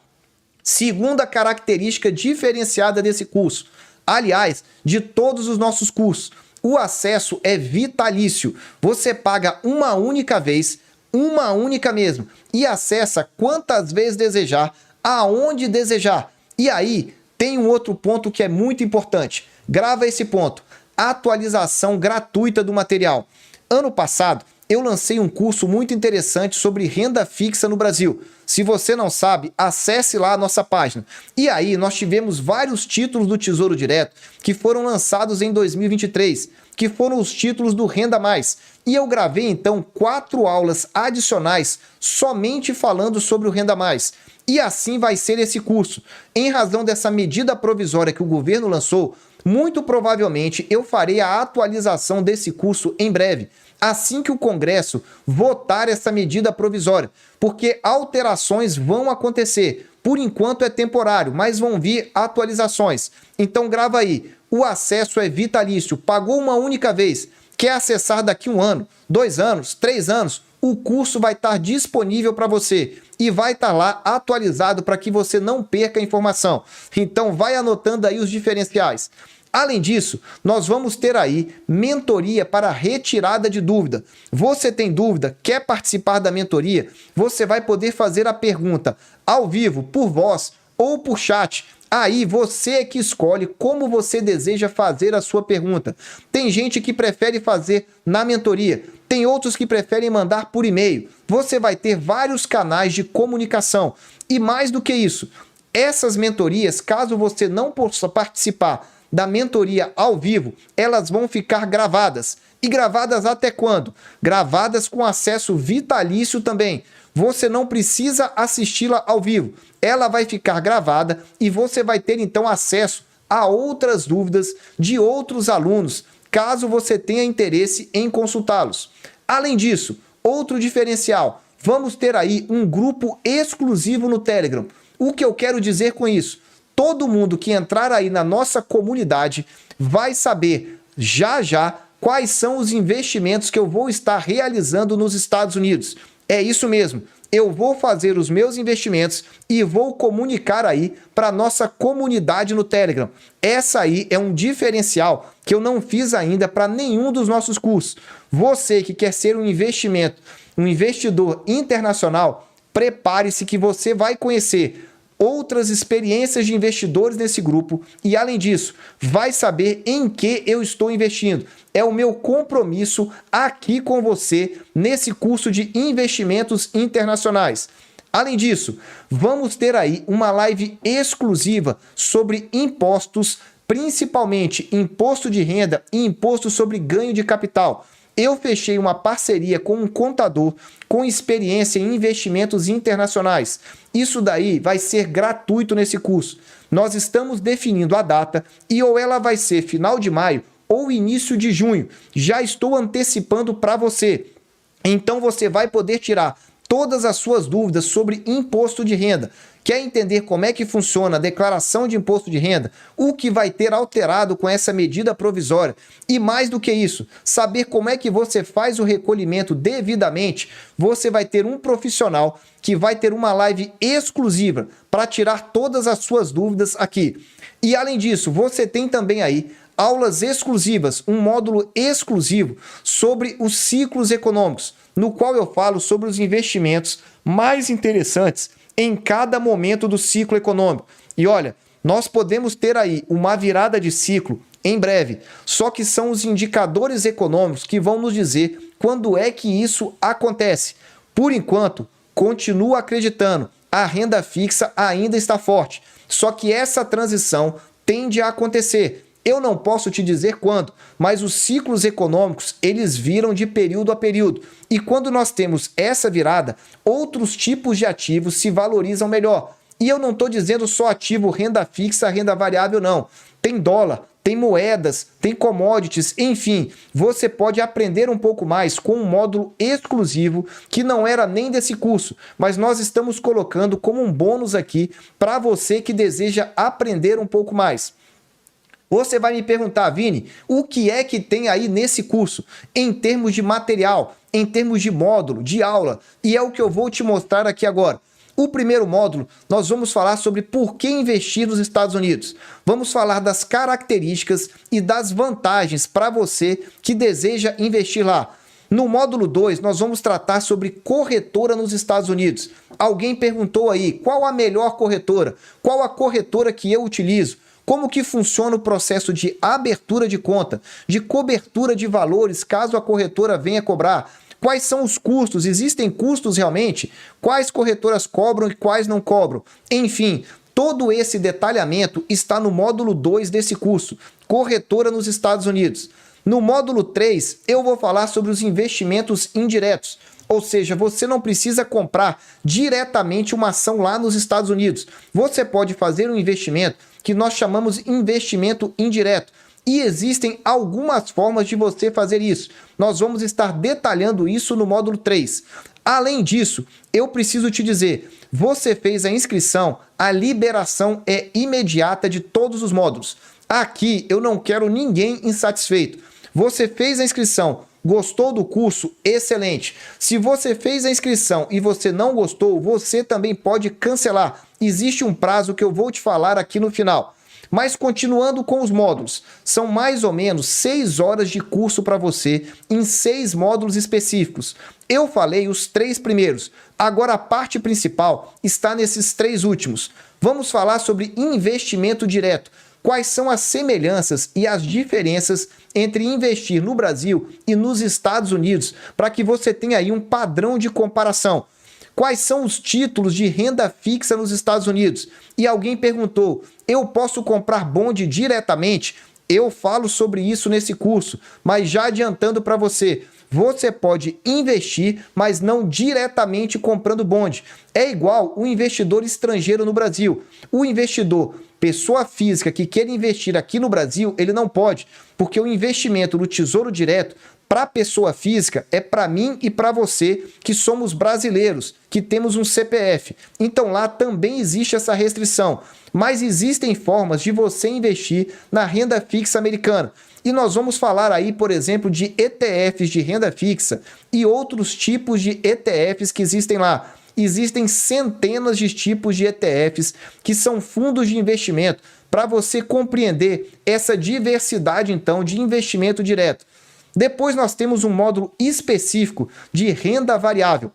Segunda característica diferenciada desse curso, aliás, de todos os nossos cursos, o acesso é vitalício. Você paga uma única vez, uma única mesmo, e acessa quantas vezes desejar, aonde desejar. E aí, tem um outro ponto que é muito importante. Grava esse ponto. Atualização gratuita do material. Ano passado, eu lancei um curso muito interessante sobre renda fixa no Brasil. Se você não sabe, acesse lá a nossa página. E aí, nós tivemos vários títulos do Tesouro Direto que foram lançados em 2023, que foram os títulos do Renda Mais. E eu gravei, então, 4 aulas adicionais somente falando sobre o Renda Mais. E assim vai ser esse curso. Em razão dessa medida provisória que o governo lançou, muito provavelmente eu farei a atualização desse curso em breve, assim que o Congresso votar essa medida provisória, porque alterações vão acontecer. Por enquanto é temporário, mas vão vir atualizações. Então grava aí, o acesso é vitalício, pagou uma única vez, quer acessar daqui 1 ano, 2 anos, 3 anos, o curso vai estar disponível para você e vai estar lá atualizado para que você não perca a informação. Então vai anotando aí os diferenciais. Além disso, nós vamos ter aí mentoria para retirada de dúvida. Você tem dúvida, quer participar da mentoria? Você vai poder fazer a pergunta ao vivo, por voz ou por chat. Aí você é que escolhe como você deseja fazer a sua pergunta. Tem gente que prefere fazer na mentoria, tem outros que preferem mandar por e-mail. Você vai ter vários canais de comunicação. E mais do que isso, essas mentorias, caso você não possa participar da mentoria ao vivo, elas vão ficar gravadas. E gravadas até quando? Gravadas com acesso vitalício também. Você não precisa assisti-la ao vivo. Ela vai ficar gravada e você vai ter então acesso a outras dúvidas de outros alunos, caso você tenha interesse em consultá-los. Além disso, outro diferencial, vamos ter aí um grupo exclusivo no Telegram. O que eu quero dizer com isso? Todo mundo que entrar aí na nossa comunidade vai saber já quais são os investimentos que eu vou estar realizando nos Estados Unidos. É isso mesmo, eu vou fazer os meus investimentos e vou comunicar aí para a nossa comunidade no Telegram. Essa aí é um diferencial que eu não fiz ainda para nenhum dos nossos cursos. Você que quer ser um investidor internacional, prepare-se que você vai conhecer outras experiências de investidores nesse grupo e, além disso, vai saber em que eu estou investindo. É o meu compromisso aqui com você nesse curso de investimentos internacionais. Além disso, vamos ter aí uma live exclusiva sobre impostos, principalmente imposto de renda e imposto sobre ganho de capital. Eu fechei uma parceria com um contador com experiência em investimentos internacionais. Isso daí vai ser gratuito nesse curso. Nós estamos definindo a data e ou ela vai ser final de maio ou início de junho. Já estou antecipando para você. Então você vai poder tirar todas as suas dúvidas sobre imposto de renda. Quer entender como é que funciona a declaração de imposto de renda? O que vai ter alterado com essa medida provisória? E mais do que isso, saber como é que você faz o recolhimento devidamente? Você vai ter um profissional que vai ter uma live exclusiva para tirar todas as suas dúvidas aqui. E além disso, você tem também aí aulas exclusivas, um módulo exclusivo sobre os ciclos econômicos, no qual eu falo sobre os investimentos mais interessantes em cada momento do ciclo econômico. E olha, nós podemos ter aí uma virada de ciclo em breve, só que são os indicadores econômicos que vão nos dizer quando é que isso acontece. Por enquanto, continuo acreditando, a renda fixa ainda está forte, só que essa transição tende a acontecer. Eu não posso te dizer quando, mas os ciclos econômicos, eles viram de período a período. E quando nós temos essa virada, outros tipos de ativos se valorizam melhor. E eu não estou dizendo só ativo renda fixa, renda variável, não. Tem dólar, tem moedas, tem commodities, enfim. Você pode aprender um pouco mais com um módulo exclusivo que não era nem desse curso, mas nós estamos colocando como um bônus aqui para você que deseja aprender um pouco mais. Você vai me perguntar, Vini, o que é que tem aí nesse curso, em termos de material, em termos de módulo, de aula, e é o que eu vou te mostrar aqui agora. O primeiro módulo, nós vamos falar sobre por que investir nos Estados Unidos. Vamos falar das características e das vantagens para você que deseja investir lá. No módulo 2, nós vamos tratar sobre corretora nos Estados Unidos. Alguém perguntou aí, qual a melhor corretora? Qual a corretora que eu utilizo? Como que funciona o processo de abertura de conta, de cobertura de valores, caso a corretora venha cobrar? Quais são os custos? Existem custos realmente? Quais corretoras cobram e quais não cobram? Enfim, todo esse detalhamento está no módulo 2 desse curso, Corretora nos Estados Unidos. No módulo 3, eu vou falar sobre os investimentos indiretos. Ou seja, você não precisa comprar diretamente uma ação lá nos Estados Unidos. Você pode fazer um investimento que nós chamamos investimento indireto. E existem algumas formas de você fazer isso. Nós vamos estar detalhando isso no módulo 3. Além disso, eu preciso te dizer, você fez a inscrição, a liberação é imediata de todos os módulos. Aqui eu não quero ninguém insatisfeito. Você fez a inscrição, gostou do curso? Excelente. Se você fez a inscrição e você não gostou, você também pode cancelar. Existe um prazo que eu vou te falar aqui no final. Mas continuando com os módulos, são mais ou menos 6 horas de curso para você em 6 módulos específicos. Eu falei os 3 primeiros, agora a parte principal está nesses 3 últimos. Vamos falar sobre investimento direto. Quais são as semelhanças e as diferenças entre investir no Brasil e nos Estados Unidos, para que você tenha aí um padrão de comparação. Quais são os títulos de renda fixa nos Estados Unidos? E alguém perguntou, eu posso comprar bonde diretamente? Eu falo sobre isso nesse curso, mas já adiantando para você, você pode investir, mas não diretamente comprando bonde. É igual o investidor estrangeiro no Brasil. O investidor, pessoa física que quer investir aqui no Brasil, ele não pode, porque o investimento no Tesouro Direto para a pessoa física é para mim e para você que somos brasileiros, que temos um CPF. Então lá também existe essa restrição, mas existem formas de você investir na renda fixa americana. E nós vamos falar aí, por exemplo, de ETFs de renda fixa e outros tipos de ETFs que existem lá. existem centenas de tipos de ETFs que são fundos de investimento para você compreender essa diversidade, então, de investimento direto. Depois nós temos um módulo específico de renda variável.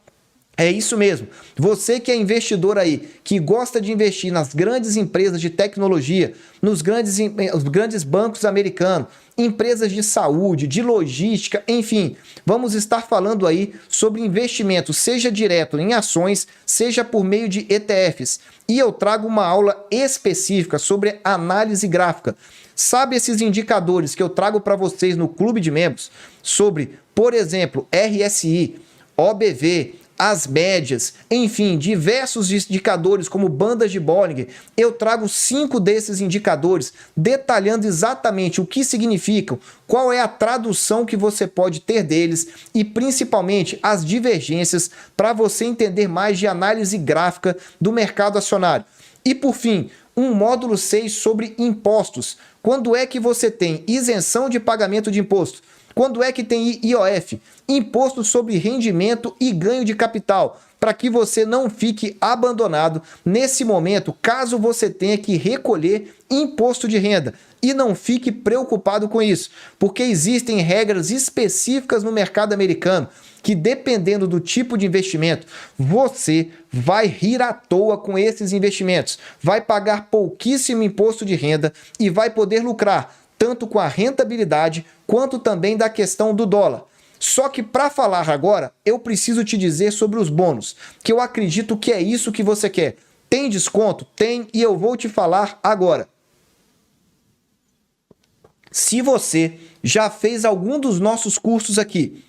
É isso mesmo. Você que é investidor aí, que gosta de investir nas grandes empresas de tecnologia, nos grandes bancos americanos, empresas de saúde, de logística, enfim, vamos estar falando aí sobre investimento, seja direto em ações, seja por meio de ETFs. E eu trago uma aula específica sobre análise gráfica. Sabe esses indicadores que eu trago para vocês no clube de membros sobre, por exemplo, RSI, OBV, as médias, enfim, diversos indicadores como bandas de Bollinger. Eu trago 5 desses indicadores detalhando exatamente o que significam, qual é a tradução que você pode ter deles e principalmente as divergências para você entender mais de análise gráfica do mercado acionário. E por fim, um módulo 6 sobre impostos. Quando é que você tem isenção de pagamento de imposto? Quando é que tem IOF? Imposto sobre rendimento e ganho de capital, para que você não fique abandonado nesse momento, caso você tenha que recolher imposto de renda. E não fique preocupado com isso, porque existem regras específicas no mercado americano que, dependendo do tipo de investimento, você vai rir à toa com esses investimentos, vai pagar pouquíssimo imposto de renda e vai poder lucrar tanto com a rentabilidade quanto também da questão do dólar. Só que para falar agora, eu preciso te dizer sobre os bônus, que eu acredito que é isso que você quer. Tem desconto? Tem, e eu vou te falar agora. Se você já fez algum dos nossos cursos aqui,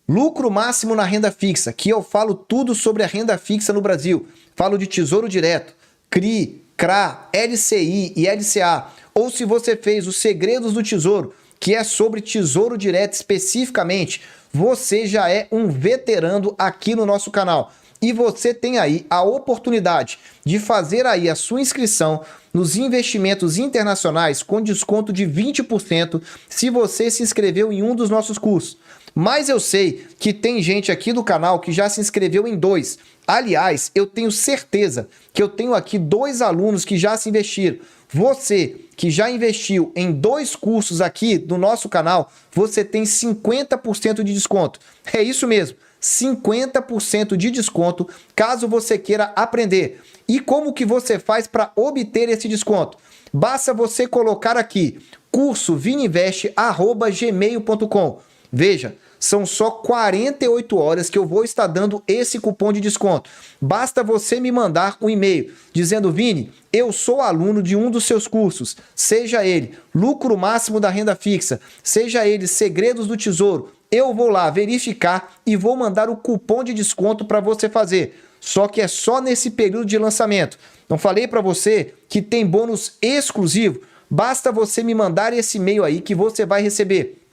lucro máximo na renda fixa, que eu falo tudo sobre a renda fixa no Brasil, falo de Tesouro Direto, CRI, CRA, LCI e LCA, ou se você fez os Segredos do Tesouro, que é sobre Tesouro Direto especificamente, você já é um veterano aqui no nosso canal. E você tem aí a oportunidade de fazer aí a sua inscrição nos investimentos internacionais com desconto de 20% se você se inscreveu em um dos nossos cursos. Mas eu sei que tem gente aqui do canal que já se inscreveu em 2. Aliás, eu tenho certeza que eu tenho aqui 2 alunos que já se investiram. Você que já investiu em 2 cursos aqui do nosso canal, você tem 50% de desconto. É isso mesmo, 50% de desconto caso você queira aprender. E como que você faz para obter esse desconto? Basta você colocar aqui cursovininvest@gmail.com. Veja, são só 48 horas que eu vou estar dando esse cupom de desconto. Basta você me mandar um e-mail dizendo: Vini, eu sou aluno de um dos seus cursos, seja ele lucro máximo da renda fixa, seja ele segredos do tesouro. Eu vou lá verificar e vou mandar o cupom de desconto para você fazer. Só que é só nesse período de lançamento. Não falei para você que tem bônus exclusivo? Basta você me mandar esse e-mail aí que você vai receber.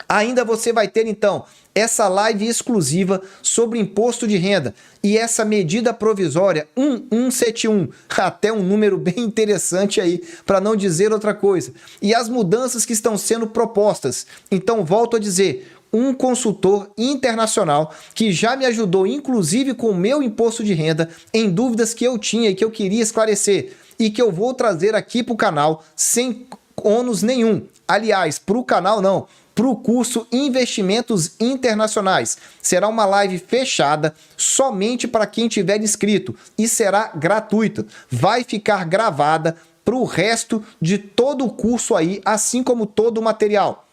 Ainda você vai ter, então, essa live exclusiva sobre imposto de renda e essa medida provisória 1171, até um número bem interessante aí, para não dizer outra coisa. E as mudanças que estão sendo propostas. Então, volto a dizer, um consultor internacional que já me ajudou, inclusive com o meu imposto de renda, em dúvidas que eu tinha e que eu queria esclarecer, e que eu vou trazer aqui para o canal sem ônus nenhum. Aliás, para o canal não, para o curso Investimentos Internacionais. Será uma live fechada somente para quem tiver inscrito e será gratuita. Vai ficar gravada para o resto de todo o curso aí, assim como todo o material.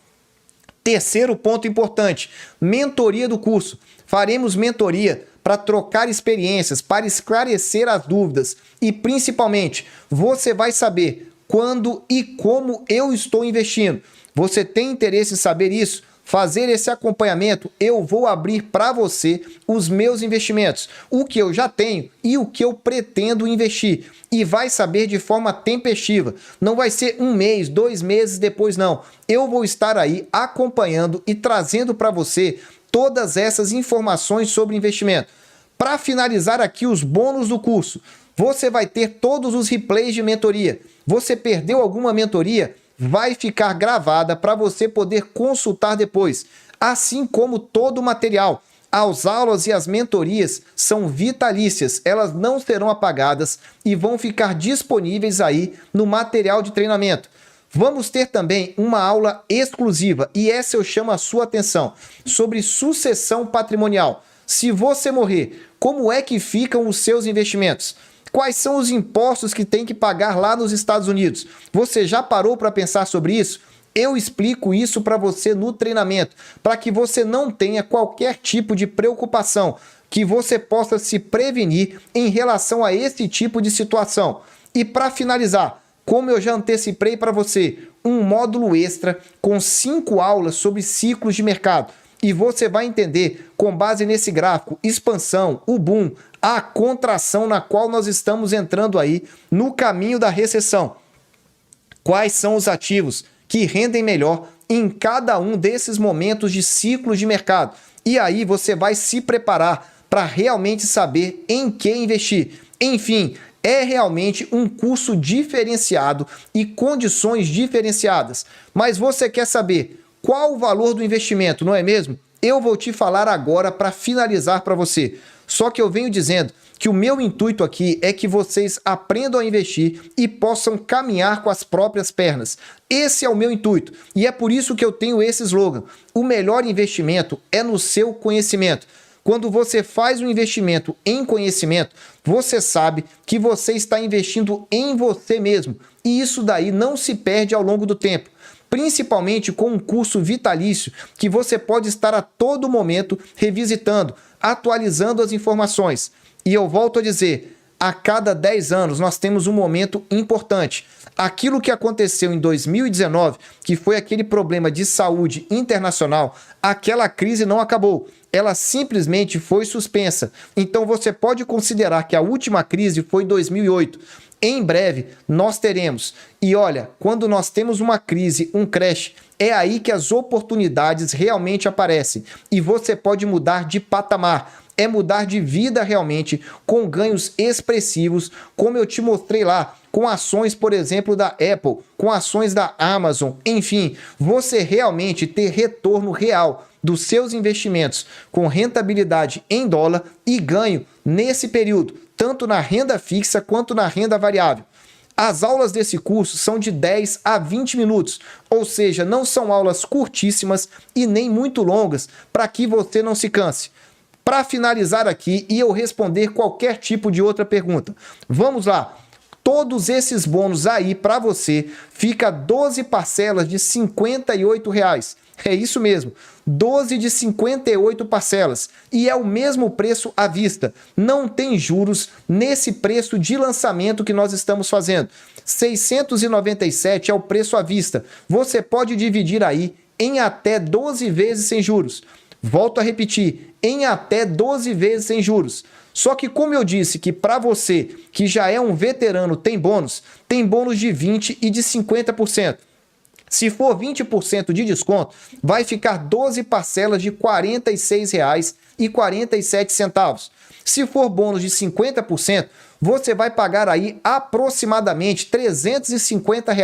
Terceiro ponto importante, mentoria do curso. Faremos mentoria para trocar experiências, para esclarecer as dúvidas e principalmente você vai saber quando e como eu estou investindo. Você tem interesse em saber isso? Fazer esse acompanhamento, eu vou abrir para você os meus investimentos, o que eu já tenho e o que eu pretendo investir. E vai saber de forma tempestiva. Não vai ser 1 mês, 2 meses depois, não. Eu vou estar aí acompanhando e trazendo para você todas essas informações sobre investimento. Para finalizar aqui os bônus do curso, você vai ter todos os replays de mentoria. Você perdeu alguma mentoria? Vai ficar gravada para você poder consultar depois, assim como todo o material. As aulas e as mentorias são vitalícias, elas não serão apagadas e vão ficar disponíveis aí no material de treinamento. Vamos ter também uma aula exclusiva, e essa eu chamo a sua atenção, sobre sucessão patrimonial. Se você morrer, como é que ficam os seus investimentos? Quais são os impostos que tem que pagar lá nos Estados Unidos? Você já parou para pensar sobre isso? Eu explico isso para você no treinamento, para que você não tenha qualquer tipo de preocupação, que você possa se prevenir em relação a esse tipo de situação. E para finalizar, como eu já antecipei para você, um módulo extra com 5 aulas sobre ciclos de mercado. E você vai entender, com base nesse gráfico, expansão, o boom, a contração na qual nós estamos entrando aí no caminho da recessão. Quais são os ativos que rendem melhor em cada um desses momentos de ciclos de mercado? E aí você vai se preparar para realmente saber em que investir. Enfim, é realmente um curso diferenciado e condições diferenciadas. Mas você quer saber qual o valor do investimento, não é mesmo? Eu vou te falar agora para finalizar para você. Só que eu venho dizendo que o meu intuito aqui é que vocês aprendam a investir e possam caminhar com as próprias pernas. Esse é o meu intuito e é por isso que eu tenho esse slogan. O melhor investimento é no seu conhecimento. Quando você faz um investimento em conhecimento, você sabe que você está investindo em você mesmo. E isso daí não se perde ao longo do tempo. Principalmente com um curso vitalício que você pode estar a todo momento revisitando, atualizando as informações. E eu volto a dizer, a cada 10 anos nós temos um momento importante. Aquilo que aconteceu em 2019, que foi aquele problema de saúde internacional, aquela crise não acabou. Ela simplesmente foi suspensa. Então você pode considerar que a última crise foi em 2008. Em breve nós teremos. E olha, quando nós temos uma crise, um crash, é aí que as oportunidades realmente aparecem. E você pode mudar de patamar. É mudar de vida realmente, com ganhos expressivos, como eu te mostrei lá, com ações, por exemplo, da Apple, com ações da Amazon, enfim, você realmente ter retorno real dos seus investimentos com rentabilidade em dólar e ganho nesse período, tanto na renda fixa quanto na renda variável. As aulas desse curso são de 10 a 20 minutos, ou seja, não são aulas curtíssimas e nem muito longas para que você não se canse. Para finalizar aqui e eu responder qualquer tipo de outra pergunta, vamos lá. Todos esses bônus aí para você fica 12 parcelas de R$ 58. É isso mesmo, 12 de 58 parcelas. E é o mesmo preço à vista. Não tem juros nesse preço de lançamento que nós estamos fazendo. R$ 697 é o preço à vista. Você pode dividir aí em até 12 vezes sem juros. Volto a repetir, em até 12 vezes sem juros. Só que como eu disse que para você que já é um veterano tem bônus de 20% e de 50%. Se for 20% de desconto, vai ficar 12 parcelas de R$ 46,47. Se for bônus de 50%, você vai pagar aí aproximadamente R$ 350.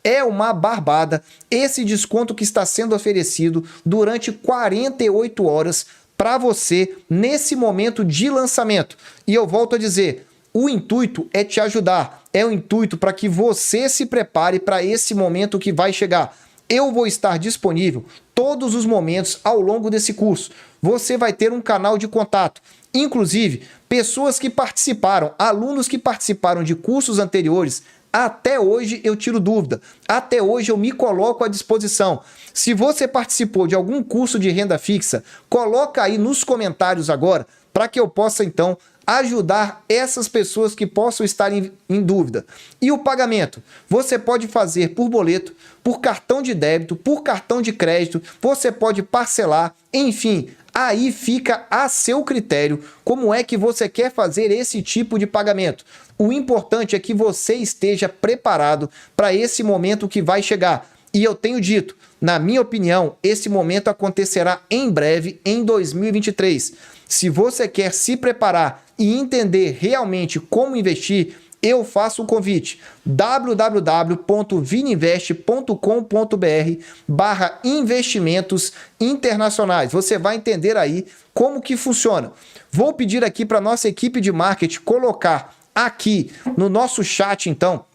É uma barbada esse desconto que está sendo oferecido durante 48 horas para você nesse momento de lançamento. E eu volto a dizer, o intuito é te ajudar, é o intuito para que você se prepare para esse momento que vai chegar. Eu vou estar disponível todos os momentos ao longo desse curso. Você vai ter um canal de contato. Inclusive, pessoas que participaram, alunos que participaram de cursos anteriores, até hoje eu tiro dúvida, até hoje eu me coloco à disposição. Se você participou de algum curso de renda fixa, coloca aí nos comentários agora para que eu possa então ajudar essas pessoas que possam estar em dúvida. E o pagamento? Você pode fazer por boleto, por cartão de débito, por cartão de crédito, você pode parcelar, enfim, aí fica a seu critério como é que você quer fazer esse tipo de pagamento. O importante é que você esteja preparado para esse momento que vai chegar. E eu tenho dito, na minha opinião, esse momento acontecerá em breve, em 2023. Se você quer se preparar e entender realmente como investir, eu faço o convite, www.vininvest.com.br/investimentos internacionais. Você vai entender aí como que funciona. Vou pedir aqui para nossa equipe de marketing colocar aqui no nosso chat, então,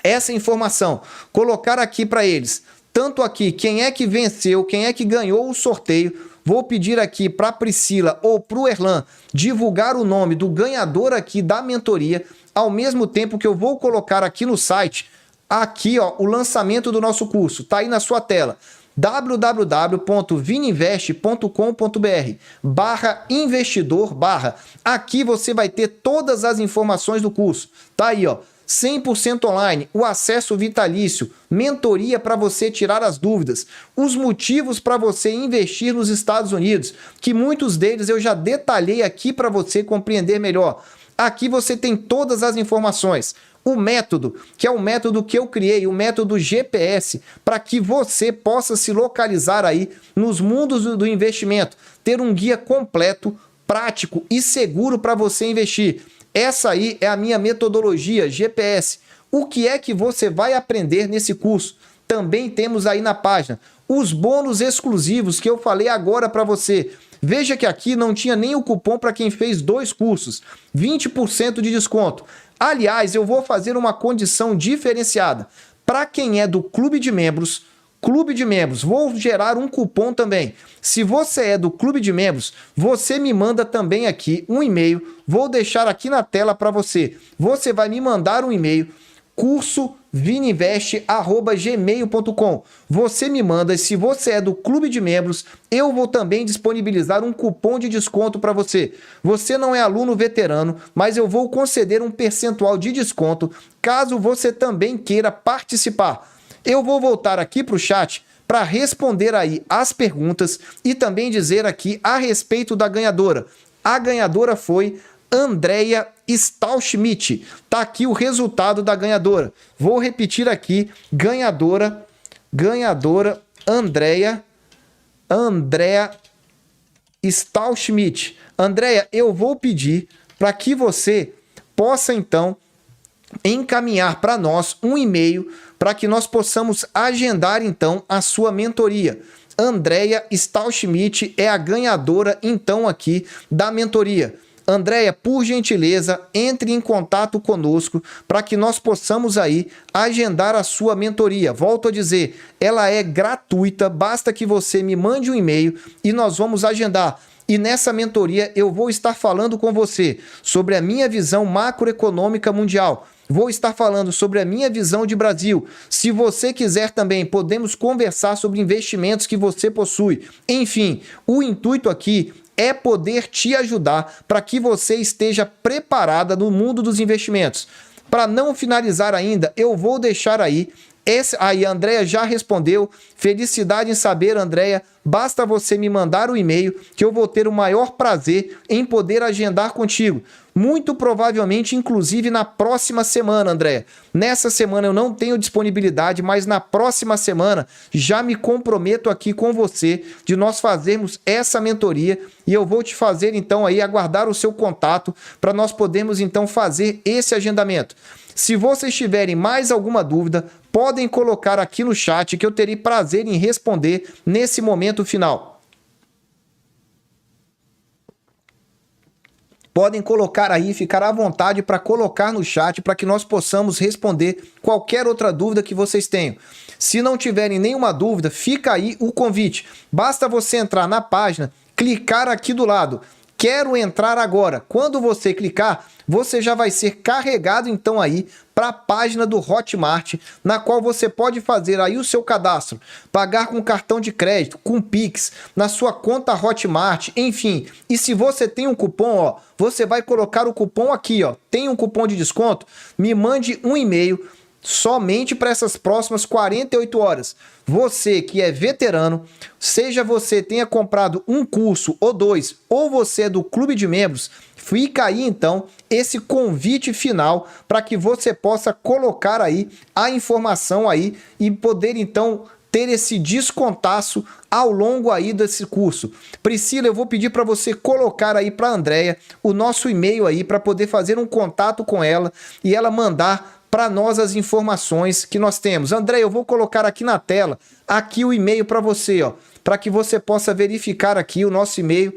essa informação, colocar aqui para eles, tanto aqui quem é que venceu, quem é que ganhou o sorteio. Vou pedir aqui para a Priscila ou para o Erlan divulgar o nome do ganhador aqui da mentoria, ao mesmo tempo que eu vou colocar aqui no site, aqui ó, o lançamento do nosso curso, tá aí na sua tela, www.vininvest.com.br/investidor/. Aqui você vai ter todas as informações do curso, tá aí ó, 100% online, o acesso vitalício, mentoria para você tirar as dúvidas, os motivos para você investir nos Estados Unidos, que muitos deles eu já detalhei aqui para você compreender melhor. Aqui você tem todas as informações. O método, que é o método que eu criei, o método GPS, para que você possa se localizar aí nos mundos do investimento, ter um guia completo, prático e seguro para você investir. Essa aí é a minha metodologia GPS. O que é que você vai aprender nesse curso? Também temos aí na página os bônus exclusivos que eu falei agora para você. Veja que aqui não tinha nem o cupom para quem fez 2 cursos, 20% de desconto. Aliás, eu vou fazer uma condição diferenciada. Para quem é do clube de membros, vou gerar um cupom também. Se você é do clube de membros, você me manda também aqui um e-mail. Vou deixar aqui na tela para você. Você vai me mandar um e-mail, cursovininvest@gmail.com. Você me manda, se você é do clube de membros, eu vou também disponibilizar um cupom de desconto para você. Você não é aluno veterano, mas eu vou conceder um percentual de desconto caso você também queira participar. Eu vou voltar aqui para o chat para responder aí as perguntas e também dizer aqui a respeito da ganhadora. A ganhadora foi Andrea Stahlschmidt. Tá aqui o resultado da ganhadora. Vou repetir aqui, ganhadora Andrea Stahlschmidt. Andrea, eu vou pedir para que você possa então encaminhar para nós um e-mail para que nós possamos agendar então a sua mentoria. Andrea Stahlschmidt é a ganhadora então aqui da mentoria. Andrea, por gentileza, entre em contato conosco para que nós possamos aí agendar a sua mentoria. Volto a dizer, ela é gratuita, basta que você me mande um e-mail e nós vamos agendar. E nessa mentoria eu vou estar falando com você sobre a minha visão macroeconômica mundial. Vou estar falando sobre a minha visão de Brasil. Se você quiser também, podemos conversar sobre investimentos que você possui. Enfim, o intuito aqui é poder te ajudar para que você esteja preparada no mundo dos investimentos. Para não finalizar ainda, eu vou deixar aí. Aí a Andrea já respondeu. Felicidade em saber, Andrea. Basta você me mandar o e-mail que eu vou ter o maior prazer em poder agendar contigo. Muito provavelmente, inclusive na próxima semana, Andréia. Nessa semana eu não tenho disponibilidade, mas na próxima semana já me comprometo aqui com você de nós fazermos essa mentoria e eu vou te fazer então aí aguardar o seu contato para nós podermos então fazer esse agendamento. Se vocês tiverem mais alguma dúvida, podem colocar aqui no chat que eu terei prazer em responder nesse momento final. Podem colocar aí, ficar à vontade para colocar no chat para que nós possamos responder qualquer outra dúvida que vocês tenham. Se não tiverem nenhuma dúvida, fica aí o convite. Basta você entrar na página, clicar aqui do lado. Quero entrar agora. Quando você clicar, você já vai ser carregado então aí para a página do Hotmart, na qual você pode fazer aí o seu cadastro, pagar com cartão de crédito, com Pix, na sua conta Hotmart, enfim. E se você tem um cupom, ó, você vai colocar o cupom aqui, ó. Tem um cupom de desconto? Me mande um e-mail somente para essas próximas 48 horas. Você que é veterano, seja você tenha comprado um curso ou 2, ou você é do clube de membros, fica aí então esse convite final para que você possa colocar aí a informação aí e poder então ter esse descontaço ao longo aí desse curso. Priscila, eu vou pedir para você colocar aí para a Andréia o nosso e-mail aí para poder fazer um contato com ela e ela mandar para nós as informações que nós temos. Andréia, eu vou colocar aqui na tela aqui o e-mail para você, ó, para que você possa verificar aqui o nosso e-mail.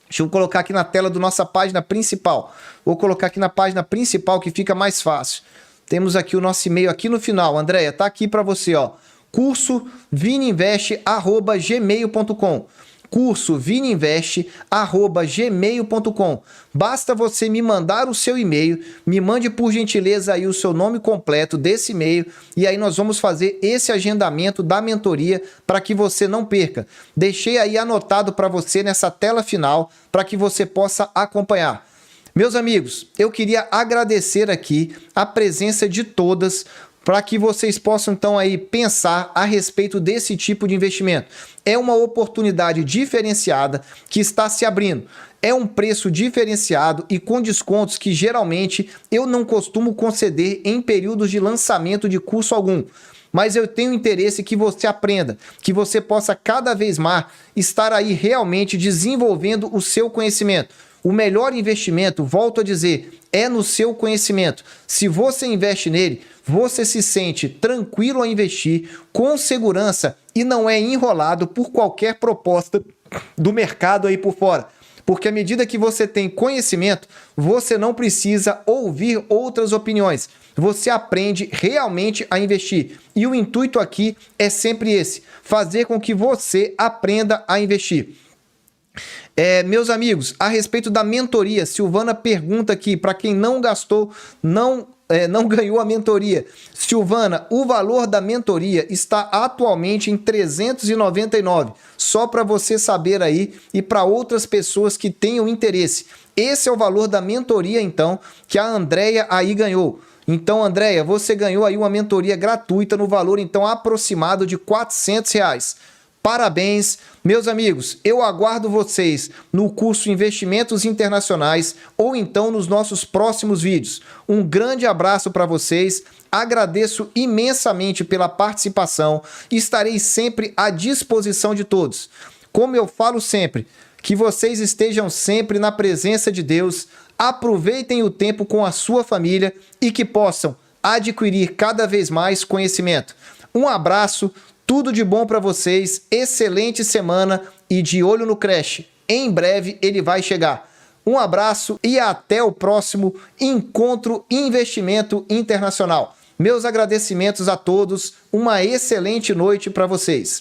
Deixa eu colocar aqui na tela da nossa página principal. Vou colocar aqui na página principal que fica mais fácil. Temos aqui o nosso e-mail aqui no final. Andréia, tá aqui para você, ó. cursovininvest@gmail.com. cursovininvest@gmail.com. Basta você me mandar o seu e-mail, me mande por gentileza aí o seu nome completo desse e-mail e aí nós vamos fazer esse agendamento da mentoria para que você não perca. Deixei aí anotado para você nessa tela final para que você possa acompanhar. Meus amigos, eu queria agradecer aqui a presença de todas para que vocês possam então aí pensar a respeito desse tipo de investimento. É uma oportunidade diferenciada que está se abrindo. É um preço diferenciado e com descontos que geralmente eu não costumo conceder em períodos de lançamento de curso algum. Mas eu tenho interesse que você aprenda, que você possa cada vez mais estar aí realmente desenvolvendo o seu conhecimento. O melhor investimento, volto a dizer, é no seu conhecimento. Se você investe nele, você se sente tranquilo a investir, com segurança e não é enrolado por qualquer proposta do mercado aí por fora. Porque à medida que você tem conhecimento, você não precisa ouvir outras opiniões. Você aprende realmente a investir. E o intuito aqui é sempre esse, fazer com que você aprenda a investir. Meus amigos, a respeito da mentoria, Silvana pergunta aqui, para quem não gastou, não ganhou a mentoria. Silvana, o valor da mentoria está atualmente em R$ 399, só para você saber aí e para outras pessoas que tenham interesse. Esse é o valor da mentoria, então, que a Andréia aí ganhou. Então, Andréia, você ganhou aí uma mentoria gratuita no valor, então, aproximado de R$ 400. Parabéns, meus amigos, eu aguardo vocês no curso Investimentos Internacionais ou então nos nossos próximos vídeos. Um grande abraço para vocês, agradeço imensamente pela participação e estarei sempre à disposição de todos. Como eu falo sempre, que vocês estejam sempre na presença de Deus, aproveitem o tempo com a sua família e que possam adquirir cada vez mais conhecimento. Um abraço, tudo de bom para vocês, excelente semana e de olho no Crash. Em breve ele vai chegar. Um abraço e até o próximo Encontro Investimento Internacional. Meus agradecimentos a todos, uma excelente noite para vocês.